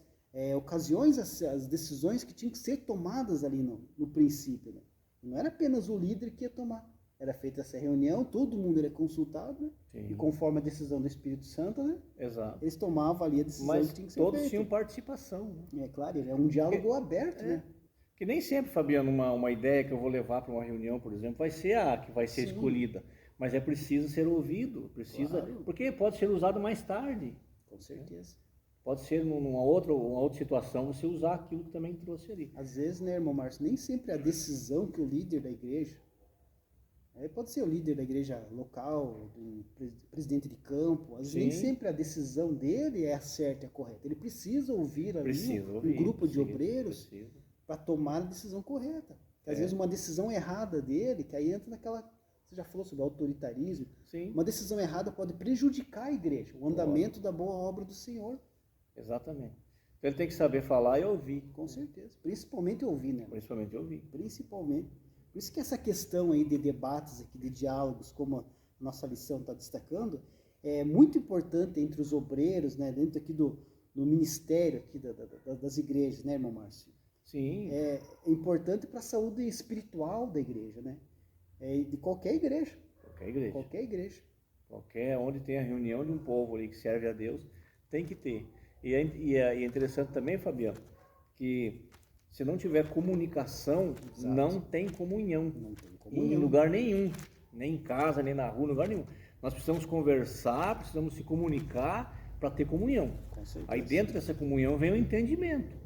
ocasiões, as decisões que tinham que ser tomadas ali no princípio, né? Não era apenas o líder que ia tomar. Era feita essa reunião, todo mundo era consultado, né? E conforme a decisão do Espírito Santo, né? Exato. Eles tomavam ali a decisão que tinha que ser feita. Todos tinham participação. Né? É claro, é um diálogo aberto, né? Que nem sempre, Fabiano, uma ideia que eu vou levar para uma reunião, por exemplo, vai ser a que vai ser escolhida. Mas é preciso ser ouvido, porque pode ser usado mais tarde. Com certeza. Pode ser numa outra situação você usar aquilo que também trouxe ali. Às vezes, né, irmão Márcio, nem sempre a decisão que o líder da igreja, pode ser o líder da igreja local, do presidente de campo, às vezes nem sempre a decisão dele é a certa e a correta. Ele precisa ouvir ali um grupo de obreiros para tomar a decisão correta. Às vezes uma decisão errada dele, que aí entra naquela... Você já falou sobre autoritarismo. Uma decisão errada pode prejudicar a igreja, o andamento da boa obra do Senhor. Exatamente. Então ele tem que saber falar e ouvir. Com certeza. Principalmente ouvir, né? Principalmente ouvir. Principalmente. Por isso que essa questão aí de debates, aqui, de diálogos, como a nossa lição está destacando, é muito importante entre os obreiros, né? Dentro aqui do ministério aqui das igrejas, né, irmão Márcio? Sim. É importante para a saúde espiritual da igreja, né? De qualquer igreja. Qualquer igreja. Qualquer igreja. Qualquer onde tem a reunião de um povo ali que serve a Deus, tem que ter. E é interessante também, Fabiano, que se não tiver comunicação, Exato. não tem comunhão. Não tem comunhão. Em lugar nenhum. Nem em casa, nem na rua, em lugar nenhum. Nós precisamos conversar, precisamos se comunicar para ter comunhão. Com certeza. Aí dentro dessa comunhão vem o entendimento.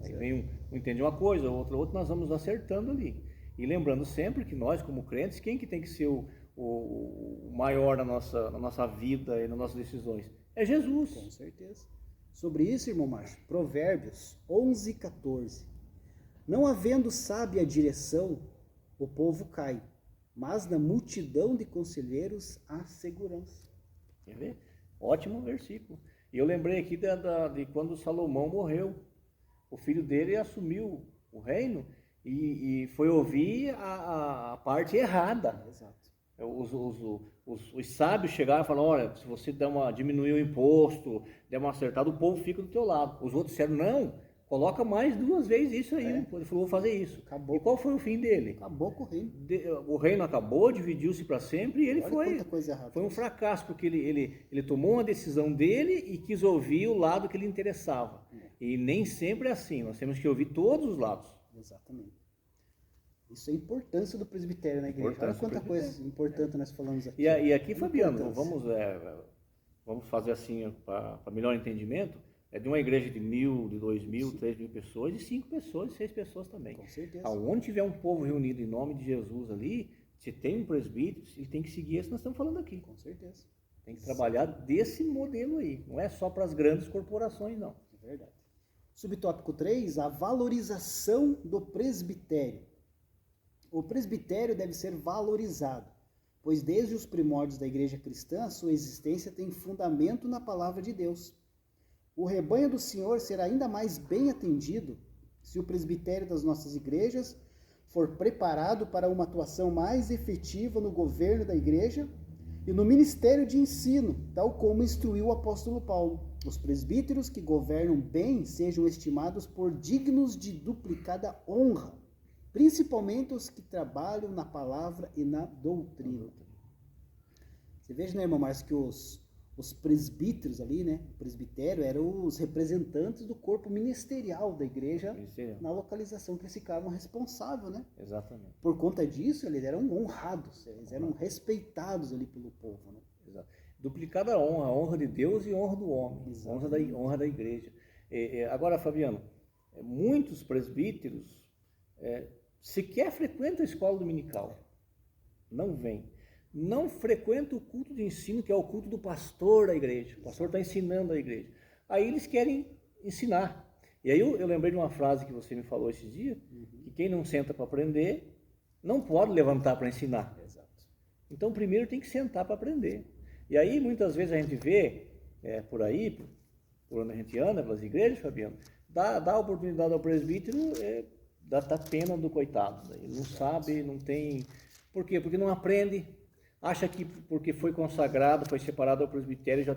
Aí vem um entende uma coisa, outro nós vamos acertando ali. E lembrando sempre que nós, como crentes, quem que tem que ser o maior na nossa vida e nas nossas decisões? É Jesus. Com certeza. Sobre isso, irmão Márcio, Provérbios 11:14. Não havendo sábia direção, o povo cai, mas na multidão de conselheiros há segurança. Quer ver? Ótimo versículo. E eu lembrei aqui de quando Salomão morreu. O filho dele assumiu o reino e foi ouvir a parte errada. Exato. Os sábios chegaram e falaram, olha, se você diminuir o imposto, der uma acertada, o povo fica do teu lado. Os outros disseram, não, coloca mais 2 vezes isso aí. Ele falou, vou fazer isso. Acabou. E qual foi o fim dele? Acabou com o reino. O reino acabou, dividiu-se para sempre e ele foi um fracasso, porque ele tomou uma decisão dele e quis ouvir o lado que lhe interessava. E nem sempre é assim, nós temos que ouvir todos os lados. Exatamente. Isso é a importância do presbitério na igreja. Olha quanta coisa importante nós falamos aqui. E aqui, Fabiano, vamos fazer assim para melhor entendimento, é de uma igreja de 1.000, de 2.000, 3.000 pessoas, de 5 pessoas, de 6 pessoas também. Com certeza. Aonde tiver um povo reunido em nome de Jesus ali, se tem um presbítero, ele tem que seguir esse que nós estamos falando aqui. Com certeza. Tem que trabalhar desse modelo aí, não é só para as grandes corporações, não. É verdade. Subtópico 3, a valorização do presbitério. O presbitério deve ser valorizado, pois desde os primórdios da igreja cristã, sua existência tem fundamento na palavra de Deus. O rebanho do Senhor será ainda mais bem atendido se o presbitério das nossas igrejas for preparado para uma atuação mais efetiva no governo da igreja e no ministério de ensino, tal como instruiu o apóstolo Paulo. Os presbíteros que governam bem sejam estimados por dignos de duplicada honra, principalmente os que trabalham na palavra e na doutrina. Você veja, né, irmão Márcio, que os presbíteros ali, né, o presbitério, eram os representantes do corpo ministerial da igreja na localização que eles ficavam responsáveis, né? Exatamente. Por conta disso, eles eram honrados, eles eram respeitados ali pelo povo, né? Exato. Duplicada honra, a honra de Deus e honra do homem, honra da igreja. Agora, Fabiano, muitos presbíteros sequer frequentam a escola dominical, não vem. Não frequenta o culto de ensino, que é o culto do pastor da igreja. O pastor está ensinando a igreja. Aí eles querem ensinar. E aí eu lembrei de uma frase que você me falou esses dias, que quem não senta para aprender, não pode levantar para ensinar. Exato. Então primeiro tem que sentar para aprender. E aí muitas vezes a gente vê, por aí, por onde a gente anda, pelas igrejas, Fabiano, dá oportunidade ao presbítero, dá pena do coitado. Ele não sabe, não tem... Por quê? Porque não aprende... Acha que porque foi consagrado, foi separado ao presbitério, já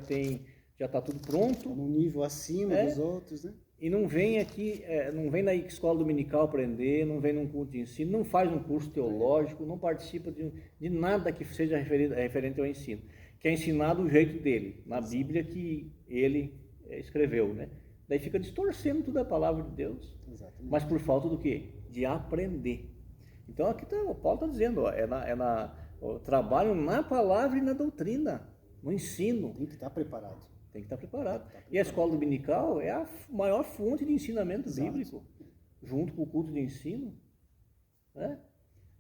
está tudo pronto. Num nível acima dos outros, né? E não vem aqui, não vem na escola dominical aprender, não vem num culto de ensino, não faz um curso teológico, não participa de nada que seja referente ao ensino. Que é ensinado do jeito dele, na Bíblia que ele escreveu, né? Daí fica distorcendo toda a palavra de Deus. Exatamente. Mas por falta do quê? De aprender. Então aqui o Paulo está dizendo, trabalham na palavra e na doutrina, no ensino. Tem que estar preparado. Tem que estar preparado. E a escola dominical é a maior fonte de ensinamento bíblico, junto com o culto de ensino. Né?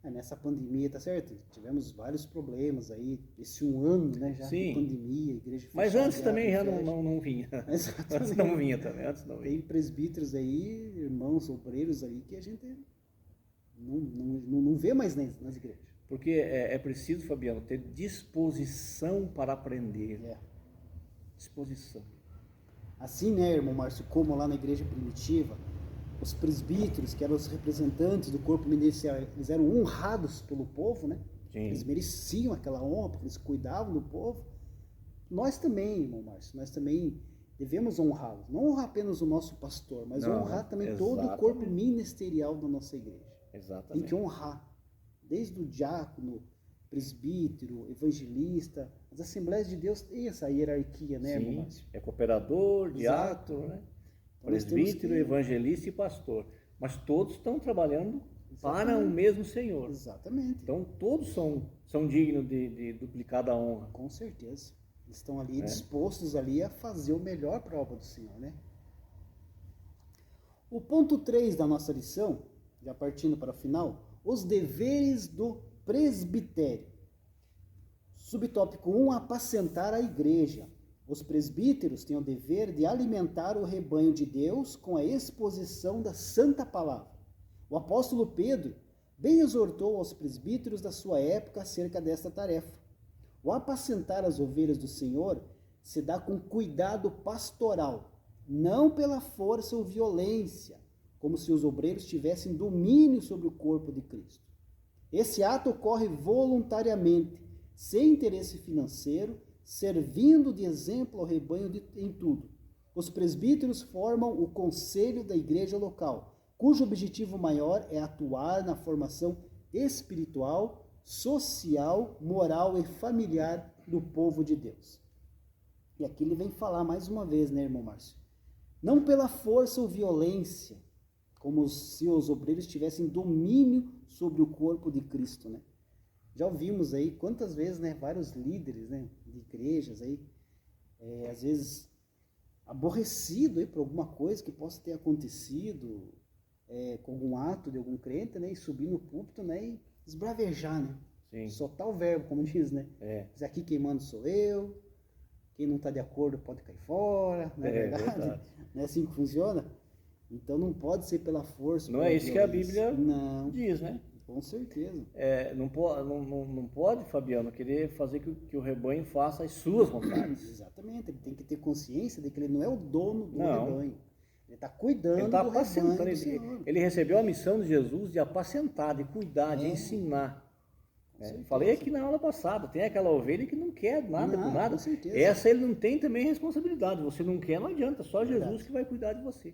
Nessa pandemia, tá certo? Tivemos vários problemas aí, esse um ano, né, já de pandemia, igreja fechada. Mas antes também já não vinha. Antes não vinha também, Tem presbíteros aí, irmãos, obreiros aí, que a gente não vê mais nas igrejas. Porque é preciso, Fabiano, ter disposição para aprender. Disposição. Assim, né, irmão Márcio, como lá na igreja primitiva, os presbíteros, que eram os representantes do corpo ministerial, eles eram honrados pelo povo, né? Sim. Eles mereciam aquela honra, porque eles cuidavam do povo. Nós também, irmão Márcio, nós também devemos honrá-los. Não honrar apenas o nosso pastor, mas honrar também todo o corpo ministerial da nossa igreja. Exatamente. Tem que honrar, desde o diácono, presbítero, evangelista. As Assembleias de Deus têm essa hierarquia, né, irmão Márcio? É cooperador, diácono, né? Então, Presbítero, evangelista e pastor. Mas todos estão trabalhando para o mesmo Senhor. Exatamente. Então todos são dignos de duplicada honra. Com certeza. Eles estão ali dispostos ali a fazer o melhor para a obra do Senhor, né? O ponto 3 da nossa lição, já partindo para o final, os deveres do presbitério. Subtópico 1, apacentar a igreja. Os presbíteros têm o dever de alimentar o rebanho de Deus com a exposição da santa palavra. O apóstolo Pedro bem exortou aos presbíteros da sua época acerca desta tarefa. O apacentar as ovelhas do Senhor se dá com cuidado pastoral, não pela força ou violência, como se os obreiros tivessem domínio sobre o corpo de Cristo. Esse ato ocorre voluntariamente, sem interesse financeiro, servindo de exemplo ao rebanho em tudo. Os presbíteros formam o conselho da igreja local, cujo objetivo maior é atuar na formação espiritual, social, moral e familiar do povo de Deus. E aqui ele vem falar mais uma vez, né, irmão Márcio? Não pela força ou violência, como se os obreiros tivessem domínio sobre o corpo de Cristo, né? Já ouvimos aí quantas vezes, né, vários líderes, né, de igrejas aí, às vezes aborrecido aí por alguma coisa que possa ter acontecido, com algum ato de algum crente, né, e subir no púlpito, né, e esbravejar, né? Sim. Soltar o verbo, como diz, né? Diz aqui quem manda sou eu, quem não está de acordo pode cair fora, não é verdade? Não é assim que funciona? Então não pode ser pela força. Não é isso que a Bíblia diz, né? Com certeza. Não pode, Fabiano, querer fazer que o rebanho faça as suas vontades. Exatamente, ele tem que ter consciência de que ele não é o dono do rebanho. Ele está cuidando do rebanho. Ele recebeu a missão de Jesus de apacentar, de cuidar, de ensinar. Falei aqui na aula passada, tem aquela ovelha que não quer nada com nada. Com certeza. Essa ele não tem também responsabilidade. Você não quer, não adianta, só Jesus que vai cuidar de você.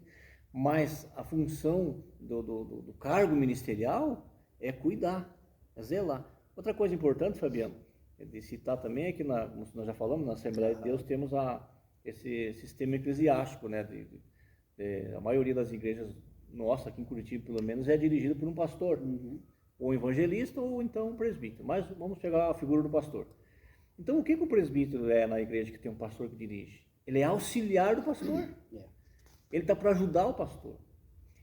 Mas a função do cargo ministerial é cuidar, é zelar. Outra coisa importante, Fabiano, de citar também é que, como nós já falamos, na Assembleia de Deus temos esse sistema eclesiástico, né? A maioria das igrejas nossas, aqui em Curitiba pelo menos, é dirigida por um pastor, ou um evangelista, ou então um presbítero. Mas vamos pegar a figura do pastor. Então, o que o presbítero é na igreja que tem um pastor que dirige? Ele é auxiliar do pastor. Ele está para ajudar o pastor.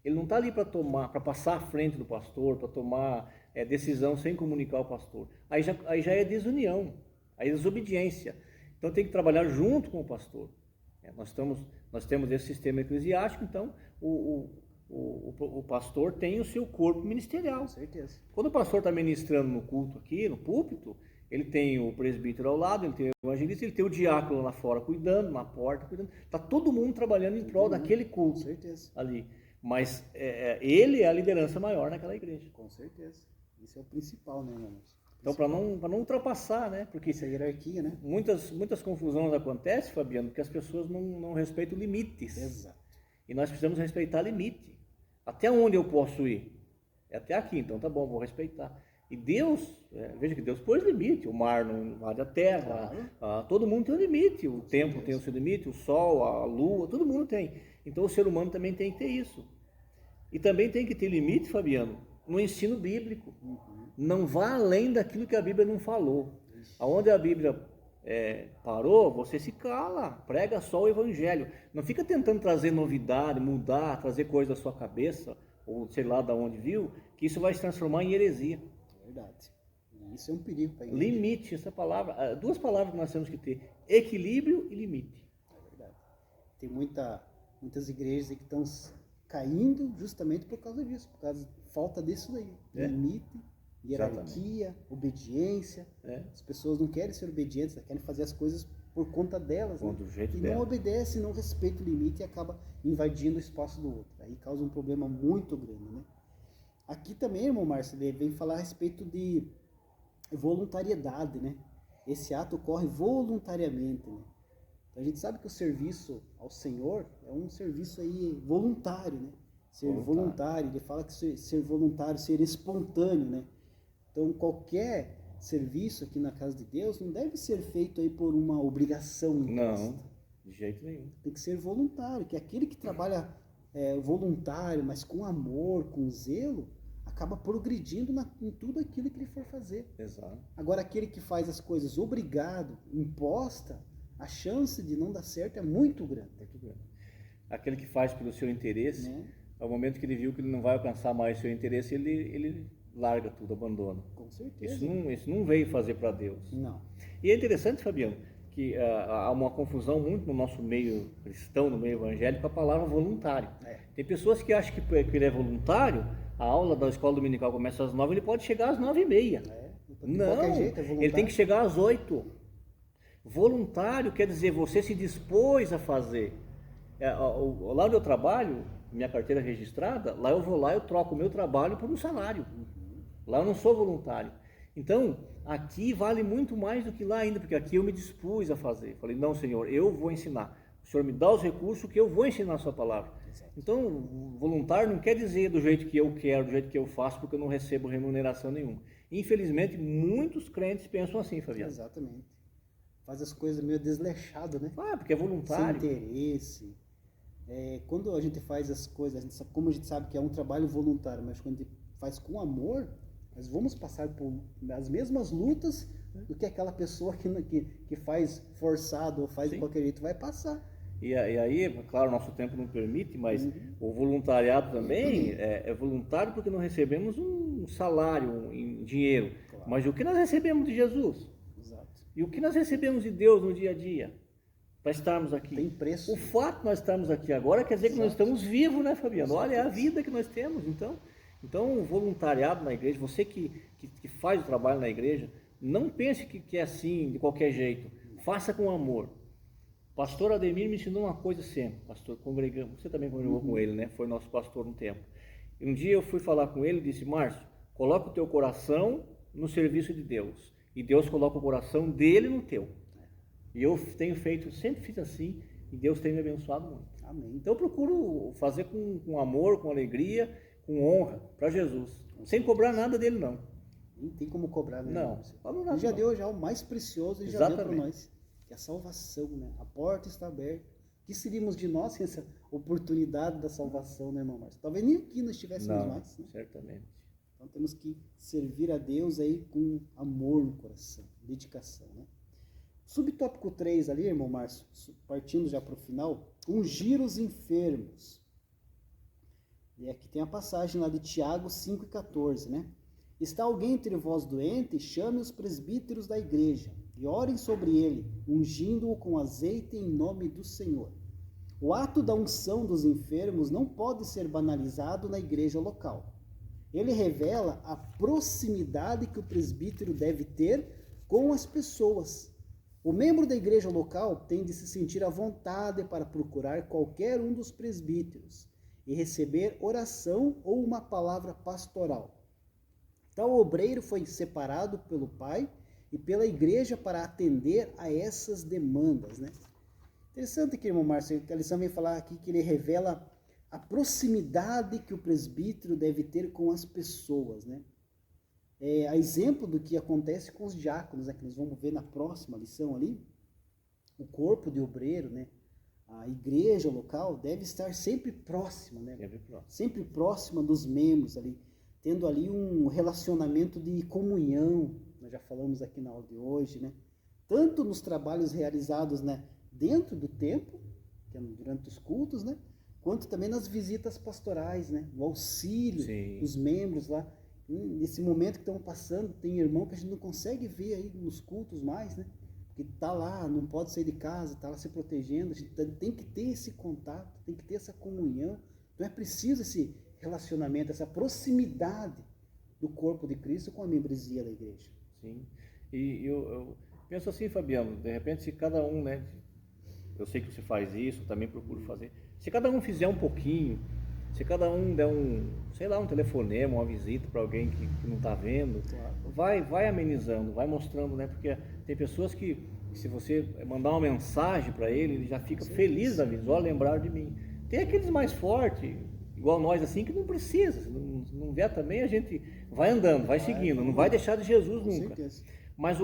Ele não está ali para passar à frente do pastor, para tomar decisão sem comunicar o pastor. Aí já é desunião, aí é desobediência. Então tem que trabalhar junto com o pastor. Nós temos esse sistema eclesiástico, então o pastor tem o seu corpo ministerial. Com certeza. Quando o pastor está ministrando no culto aqui, no púlpito, ele tem o presbítero ao lado, ele tem o evangelista, ele tem o diácono lá fora cuidando, na porta cuidando. Está todo mundo trabalhando em prol daquele culto. Com certeza. Ali. Mas ele é a liderança maior naquela igreja. Com certeza. Isso é o principal, né, irmão? Então, para não ultrapassar, né? Porque essa hierarquia, né? Muitas confusões acontecem, Fabiano, porque as pessoas não respeitam limites. Exato. E nós precisamos respeitar limite. Até onde eu posso ir? É até aqui, então tá bom, vou respeitar. E Deus, veja que Deus pôs limite. O mar não invade a terra, todo mundo tem um limite. O tempo tem o seu limite, o sol, a lua, todo mundo tem. Então o ser humano também tem que ter isso. E também tem que ter limite, Fabiano, no ensino bíblico. Não vá além daquilo que a Bíblia não falou. Aonde a Bíblia parou, você se cala, prega só o evangelho. Não fica tentando trazer novidade, mudar, trazer coisa da sua cabeça, ou sei lá de onde viu, que isso vai se transformar em heresia. Verdade. Isso é um perigo para a igreja. Limite, essa palavra, duas palavras que nós temos que ter: equilíbrio e limite. É verdade. Tem muitas igrejas que estão caindo justamente por causa disso, por causa da falta disso daí. Limite, hierarquia, obediência. As pessoas não querem ser obedientes, querem fazer as coisas por conta delas, né? Do jeito E dela. não obedece, não respeita o limite e acaba invadindo o espaço do outro. Aí causa um problema muito grande, né? Aqui também, irmão Márcio, ele vem falar a respeito de voluntariedade, né? Esse ato ocorre voluntariamente, né? Então a gente sabe que o serviço ao Senhor é um serviço aí voluntário, né? Ser voluntário, ele fala que ser voluntário, ser espontâneo, né? Então qualquer serviço aqui na casa de Deus não deve ser feito aí por uma obrigação imposta. Não, de jeito nenhum. Tem que ser voluntário, que aquele que trabalha voluntário, mas com amor, com zelo, acaba progredindo em tudo aquilo que ele for fazer. Exato. Agora aquele que faz as coisas obrigado, imposta, a chance de não dar certo é muito grande. Muito grande. Aquele que faz pelo seu interesse, Né? ao momento que ele viu que ele não vai alcançar mais o seu interesse, ele larga tudo, abandona. Com certeza. Isso não veio fazer para Deus. Não. E é interessante, Fabiano, que há uma confusão muito no nosso meio cristão, no meio evangélico, a palavra voluntário. Tem pessoas que acham que ele é voluntário, a aula da escola dominical começa às 9, ele pode chegar às 9h30. De qualquer jeito, é voluntário. Ele tem que chegar às 8. Voluntário quer dizer, você se dispôs a fazer. Lá onde eu trabalho, minha carteira registrada, lá eu vou lá, eu troco o meu trabalho por um salário. Lá eu não sou voluntário. Então, aqui vale muito mais do que lá ainda, porque aqui eu me dispus a fazer. Falei, não, Senhor, eu vou ensinar. O Senhor me dá os recursos que eu vou ensinar a sua palavra. Exato. Então, voluntário não quer dizer do jeito que eu quero, do jeito que eu faço, porque eu não recebo remuneração nenhuma. Infelizmente, muitos crentes pensam assim, Fabiano. Exatamente. Faz as coisas meio desleixado, né? Porque é voluntário. Sem interesse. Quando a gente faz as coisas, como a gente sabe que é um trabalho voluntário, mas quando a gente faz com amor, nós vamos passar por as mesmas lutas do que aquela pessoa que faz forçado ou faz de qualquer jeito vai passar. E aí, claro, nosso tempo não permite, mas o voluntariado também é voluntário porque não recebemos um salário em dinheiro. Claro. Mas o que nós recebemos de Jesus? Exato. E o que nós recebemos de Deus no dia a dia? Para estarmos aqui. Tem preço. O fato de nós estarmos aqui agora quer dizer que nós estamos vivos, né, Fabiano? Olha, é a vida que nós temos, Então, o voluntariado na igreja, você que faz o trabalho na igreja, não pense que é assim, de qualquer jeito. Faça com amor. Pastor Ademir me ensinou uma coisa sempre, pastor, congregamos, você também congregou com ele, né? Foi nosso pastor um tempo. E um dia eu fui falar com ele e disse, Márcio, coloca o teu coração no serviço de Deus. E Deus coloca o coração dele no teu. E eu tenho feito, sempre fiz assim, e Deus tem me abençoado muito. Amém. Então eu procuro fazer com amor, com alegria, com honra para Jesus, sem cobrar nada dele não. Não tem como cobrar, né? Não. Ele já deu o mais precioso, ele já deu para nós, que é a salvação, né? A porta está aberta. O que seríamos de nós sem essa oportunidade da salvação, né, irmão Márcio? Talvez nem aqui nós estivéssemos mais, né? Certamente. Então temos que servir a Deus aí com amor no coração, dedicação, né? Subtópico 3 ali, irmão Márcio, partindo já para o final, ungir os enfermos. E aqui tem a passagem lá de Tiago 5,14, né? Está alguém entre vós doente? Chame os presbíteros da igreja e orem sobre ele, ungindo-o com azeite em nome do Senhor. O ato da unção dos enfermos não pode ser banalizado na igreja local. Ele revela a proximidade que o presbítero deve ter com as pessoas. O membro da igreja local tem de se sentir à vontade para procurar qualquer um dos presbíteros e receber oração ou uma palavra pastoral. Tal obreiro foi separado pelo Pai e pela igreja para atender a essas demandas, né? Interessante que, irmão Márcio, a lição vem falar aqui que ele revela a proximidade que o presbítero deve ter com as pessoas, né? A exemplo do que acontece com os diáconos, né, que nós vamos ver na próxima lição ali, o corpo de obreiro, né, a igreja local deve estar sempre próxima, né, sempre próxima dos membros ali, tendo ali um relacionamento de comunhão, nós já falamos aqui na aula de hoje, né, tanto nos trabalhos realizados, né, dentro do templo, durante os cultos, né, quanto também nas visitas pastorais, né, o auxílio dos membros lá. Nesse momento que estamos passando, tem irmão que a gente não consegue ver aí nos cultos mais, né? Porque está lá, não pode sair de casa, está lá se protegendo. A gente tem que ter esse contato, tem que ter essa comunhão. Então é preciso esse relacionamento, essa proximidade do corpo de Cristo com a membresia da igreja. Sim, e penso assim, Fabiano, de repente se cada um, né, eu sei que você faz isso, também procuro fazer, se cada um fizer um pouquinho, se cada um der sei lá, um telefonema, uma visita para alguém que não está vendo, claro. vai amenizando, vai mostrando, né, porque tem pessoas que, se você mandar uma mensagem para ele já fica feliz da vida, ó, lembrar de mim. Tem aqueles mais fortes, igual nós assim, que não precisa, se não vier também, a gente vai andando, vai seguindo, não vai deixar de Jesus nunca. Certeza. Mas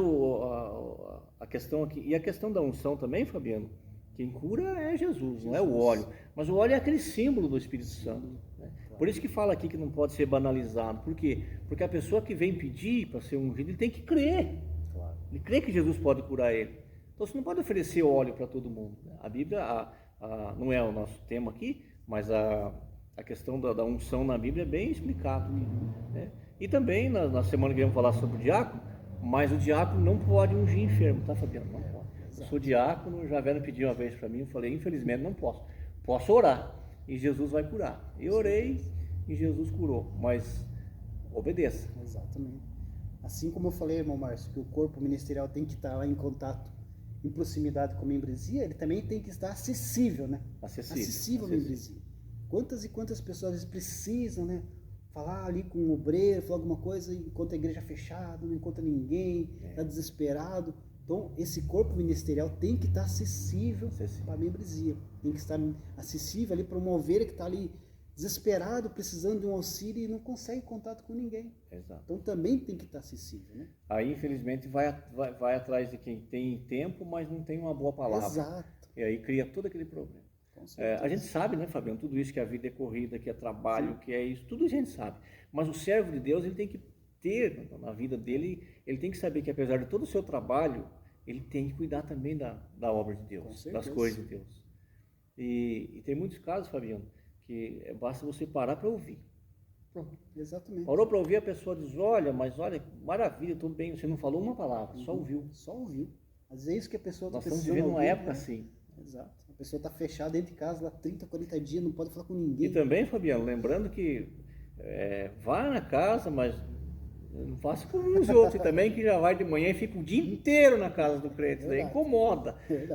a questão aqui, e a questão da unção também, Fabiano, quem cura é Jesus, não é o óleo. Mas o óleo é aquele símbolo do Espírito Santo. Né? Por isso que fala aqui que não pode ser banalizado. Por quê? Porque a pessoa que vem pedir para ser ungido, ele tem que crer. Ele crê que Jesus pode curar ele. Então você não pode oferecer óleo para todo mundo. A Bíblia, não é o nosso tema aqui, mas a questão da unção na Bíblia é bem explicado. Né? E também na semana que vamos falar sobre o diácono, mas o diácono não pode ungir enfermo, tá, Fabiano? Não pode. Eu sou diácono, já vieram pedir uma vez para mim, eu falei, infelizmente não posso. Posso orar e Jesus vai curar. Eu orei e Jesus curou, mas obedeça. Exatamente. Assim como eu falei, irmão Márcio, que o corpo ministerial tem que estar lá em contato, em proximidade com a membresia, ele também tem que estar acessível, né? Acessível à membresia. Quantas e quantas pessoas às vezes precisam, né? Falar ali com o obreiro, falar alguma coisa, enquanto a igreja é fechada, não encontra ninguém, está desesperado. Então, esse corpo ministerial tem que estar acessível para a membresia. Tem que estar acessível ali para uma ovelha que está ali desesperado, precisando de um auxílio e não consegue contato com ninguém. Exato. Então, também tem que estar acessível, né? Aí, infelizmente, vai atrás de quem tem tempo, mas não tem uma boa palavra. Exato. E aí cria todo aquele problema. A gente sabe, né, Fabiano, tudo isso, que a vida é corrida, que é trabalho, Sim. que é isso, tudo a gente sabe. Mas o servo de Deus, ele tem que ter na vida dele, ele tem que saber que apesar de todo o seu trabalho, ele tem que cuidar também da obra de Deus, das coisas de Deus. E tem muitos casos, Fabiano, que basta você parar para ouvir. Pronto. Exatamente. Parou para ouvir, a pessoa diz, olha, maravilha, estou bem, você não falou uma palavra, só ouviu. Só ouviu. Às vezes é isso que a pessoa está precisando. Nós estamos vivendo uma época assim. Exato. A pessoa está fechada dentro de casa lá 30, 40 dias, não pode falar com ninguém. E também, Fabiano, lembrando que vá na casa, mas não faça como os outros também, que já vai de manhã e fica o dia inteiro na casa do crente, daí incomoda.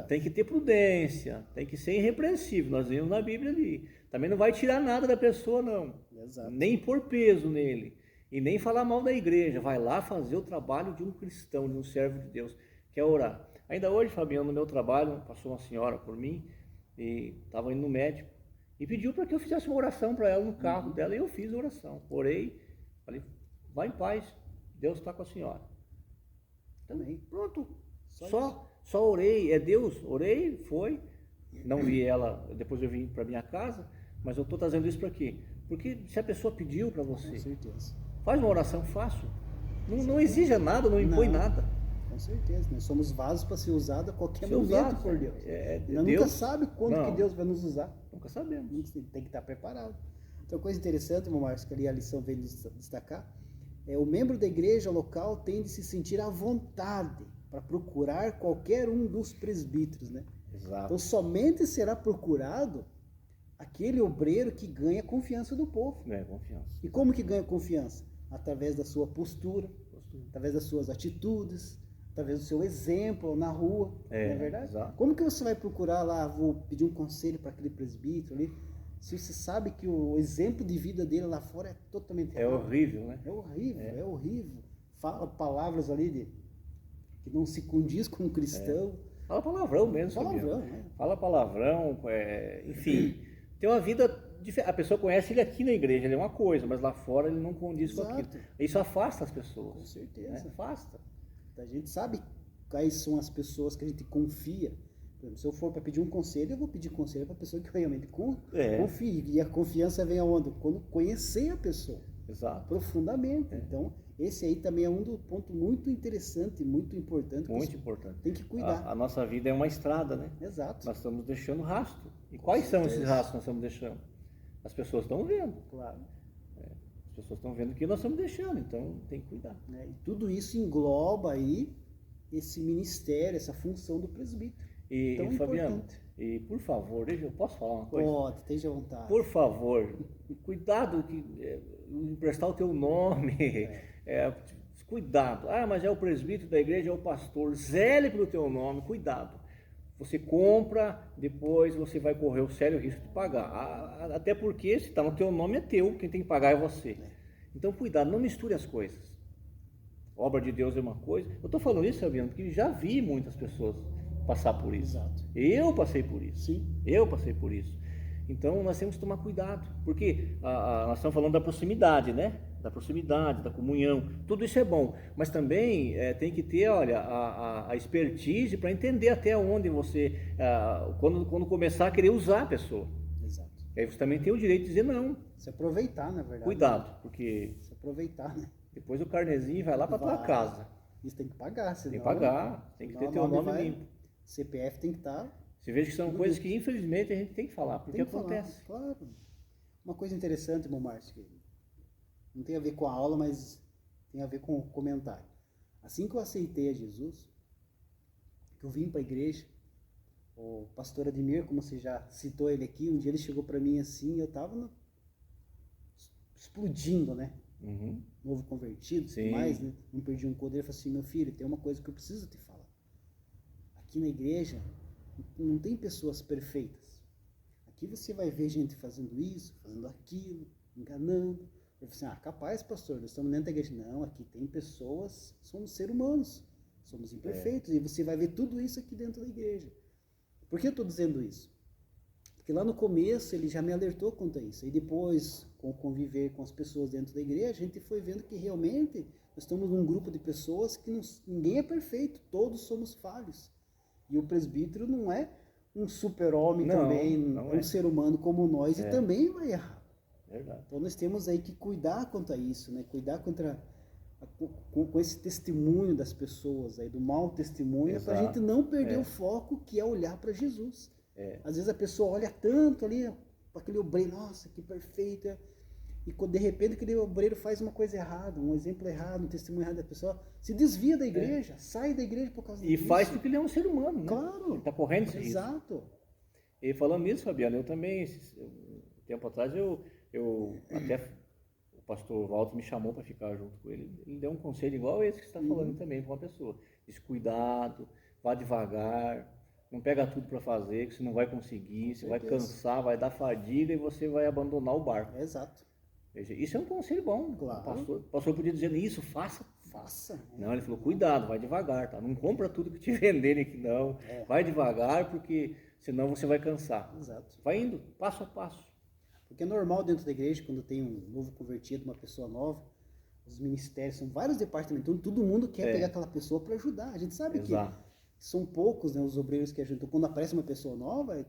Tem que ter prudência, tem que ser irrepreensível, nós vimos na Bíblia ali. Também não vai tirar nada da pessoa, não. Exato. Nem pôr peso nele, e nem falar mal da igreja, vai lá fazer o trabalho de um cristão, de um servo de Deus, que é orar. Ainda hoje, Fabiano, no meu trabalho, passou uma senhora por mim, e estava indo no médico, e pediu para que eu fizesse uma oração para ela no carro dela, e eu fiz a oração. Orei, falei, vai em paz, Deus está com a senhora. Também, pronto, só orei, é Deus, orei, foi, não vi ela, depois eu vim para minha casa, mas eu estou trazendo isso para quê? Porque se a pessoa pediu para você, faz uma oração fácil, não exija nada, não impõe nada. Com certeza, nós somos vasos para ser usados a qualquer momento por Deus. Nós nunca sabe quando que Deus vai nos usar. Nunca sabemos. Tem que estar preparado. Então, coisa interessante, irmão Márcio, que ali a lição veio destacar, o membro da igreja local tem de se sentir à vontade para procurar qualquer um dos presbíteros, né? Exato. Então, somente será procurado aquele obreiro que ganha a confiança do povo. Confiança. E como que ganha confiança? Através da sua postura, através das suas atitudes, através do seu exemplo na rua, não é verdade? Exato. Como que você vai procurar lá, vou pedir um conselho para aquele presbítero ali, se você sabe que o exemplo de vida dele lá fora é totalmente errado? É horrível, né? É horrível. Fala palavras ali que não se condiz com um cristão. Fala palavrão mesmo. Fala palavrão, enfim. Tem uma vida diferente. A pessoa conhece ele aqui na igreja, ele é uma coisa, mas lá fora ele não condiz com aquilo. Isso afasta as pessoas. Com certeza. Né? Afasta. A gente sabe quais são as pessoas que a gente confia. Por exemplo, se eu for para pedir um conselho, eu vou pedir conselho para a pessoa que eu realmente confie. E a confiança vem aonde? Quando conhecer a pessoa. Exato. Profundamente. Então, esse aí também é um dos pontos muito interessante, muito importante. Muito importante. Tem que cuidar. A nossa vida é uma estrada, né? Exato. Nós estamos deixando rastro. E quais são esses rastros que nós estamos deixando? As pessoas estão vendo. Claro. As pessoas estão vendo que nós estamos deixando, então tem que cuidar. E tudo isso engloba aí esse ministério, essa função do presbítero. E Fabiano, e por favor, eu posso falar uma coisa? Pode, esteja à vontade. Por favor, cuidado que emprestar o teu nome, cuidado. Ah, mas é o presbítero da igreja, é o pastor. Zele pelo teu nome, cuidado. Você compra, depois você vai correr o sério risco de pagar. Até porque se está no teu nome é teu, quem tem que pagar é você. Então cuidado, não misture as coisas. Obra de Deus é uma coisa. Eu estou falando isso, Fabiano, porque já vi muitas pessoas passar por isso. Exato. Eu passei por isso. Sim. Eu passei por isso. Então nós temos que tomar cuidado, porque nós estamos falando da proximidade, né? Da proximidade, da comunhão, tudo isso é bom, mas também tem que ter, olha, a expertise para entender até onde você, quando começar a querer usar a pessoa. Exato. Aí você também tem o direito de dizer não. Se aproveitar, na verdade. Cuidado, porque se aproveitar, né? Depois o carnezinho vai lá para tua casa. Isso tem que pagar, senão... Tem que pagar, tem que ter teu nome limpo. CPF tem que estar... Você vê que são coisas que infelizmente a gente tem que falar, porque acontece. Falar, claro. Uma coisa interessante, irmão Márcio, que não tem a ver com a aula, mas tem a ver com o comentário. Assim que eu aceitei a Jesus, que eu vim para a igreja, o pastor Ademir, como você já citou ele aqui, um dia ele chegou para mim assim, eu estava explodindo, né? Uhum. Novo convertido, mais, né? Não perdi um coro. Ele falou assim: meu filho, tem uma coisa que eu preciso te falar. Aqui na igreja não tem pessoas perfeitas. Aqui você vai ver gente fazendo isso, fazendo aquilo, enganando. Eu falei assim: capaz, pastor, nós estamos dentro da igreja. Não, aqui tem pessoas, somos seres humanos, somos imperfeitos, e você vai ver tudo isso aqui dentro da igreja. Por que eu estou dizendo isso? Porque lá no começo ele já me alertou quanto a isso. E depois, com o conviver com as pessoas dentro da igreja, a gente foi vendo que realmente nós estamos num grupo de pessoas que ninguém é perfeito, todos somos falhos. E o presbítero não é um super-homem também, não é um ser humano como nós, e também vai errar. Verdade. Então nós temos aí que cuidar quanto a isso, né? Cuidar com esse testemunho das pessoas, aí, do mau testemunho, para a gente não perder o foco, que é olhar para Jesus. Às vezes a pessoa olha tanto ali para aquele obreiro, nossa, que perfeita, e de repente aquele obreiro faz uma coisa errada, um exemplo errado, um testemunho errado da pessoa, se desvia da igreja, sai da igreja por causa disso. E faz porque ele é um ser humano, né? Claro. Ele está correndo esse risco. Exato. E falando nisso, Fabiano, eu também, tempo atrás, eu até o pastor Walter me chamou para ficar junto com ele. Ele deu um conselho igual esse que você está falando também para uma pessoa. Diz: cuidado, vá devagar, não pega tudo para fazer, que você não vai conseguir, você vai cansar, vai dar fadiga e você vai abandonar o barco. Exato. Veja, isso é um conselho bom. Claro. O pastor podia dizer isso, faça. Não, ele falou: cuidado, vai devagar, tá? Não compra tudo que te venderem aqui, não. Vai devagar, porque senão você vai cansar. Exato. Vai indo, passo a passo. Porque é normal dentro da igreja, quando tem um novo convertido, uma pessoa nova, os ministérios, são vários departamentos, então todo mundo quer pegar aquela pessoa para ajudar. A gente sabe que são poucos, né, os obreiros que ajudam. Então, quando aparece uma pessoa nova,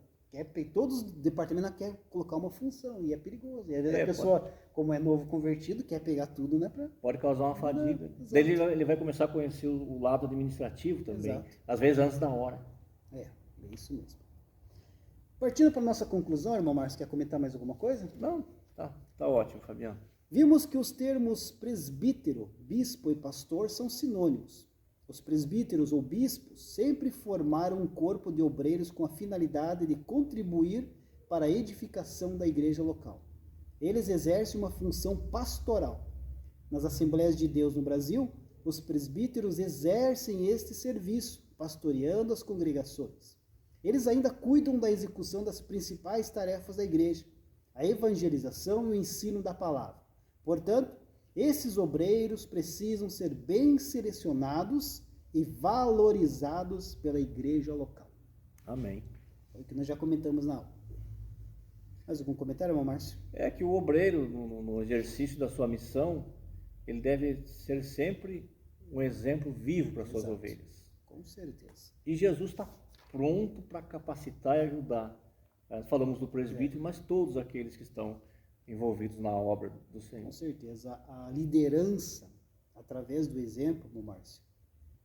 todos os departamentos querem colocar uma função, e é perigoso. E às vezes a pessoa, como é novo convertido, quer pegar tudo, né? Pode causar uma fadiga. Daí ele vai começar a conhecer o lado administrativo também, às vezes antes da hora. É isso mesmo. Partindo para a nossa conclusão, irmão Márcio, quer comentar mais alguma coisa? Não, tá ótimo, Fabiano. Vimos que os termos presbítero, bispo e pastor são sinônimos. Os presbíteros ou bispos sempre formaram um corpo de obreiros com a finalidade de contribuir para a edificação da igreja local. Eles exercem uma função pastoral. Nas Assembleias de Deus no Brasil, os presbíteros exercem este serviço, pastoreando as congregações. Eles ainda cuidam da execução das principais tarefas da igreja, a evangelização e o ensino da palavra. Portanto, esses obreiros precisam ser bem selecionados e valorizados pela igreja local. Amém. Foi o que nós já comentamos na aula. Mais algum comentário, irmão Márcio? É que o obreiro, no exercício da sua missão, ele deve ser sempre um exemplo vivo para suas ovelhas. Com certeza. E Jesus está pronto para capacitar e ajudar. Nós falamos do presbítero, mas todos aqueles que estão envolvidos na obra do Senhor. Com certeza. A liderança, através do exemplo, irmão Márcio,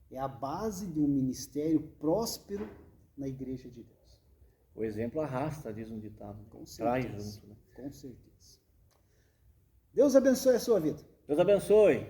é a base de um ministério próspero na igreja de Deus. O exemplo arrasta, diz um ditado. Com certeza. Traz junto, né? Com certeza. Deus abençoe a sua vida. Deus abençoe.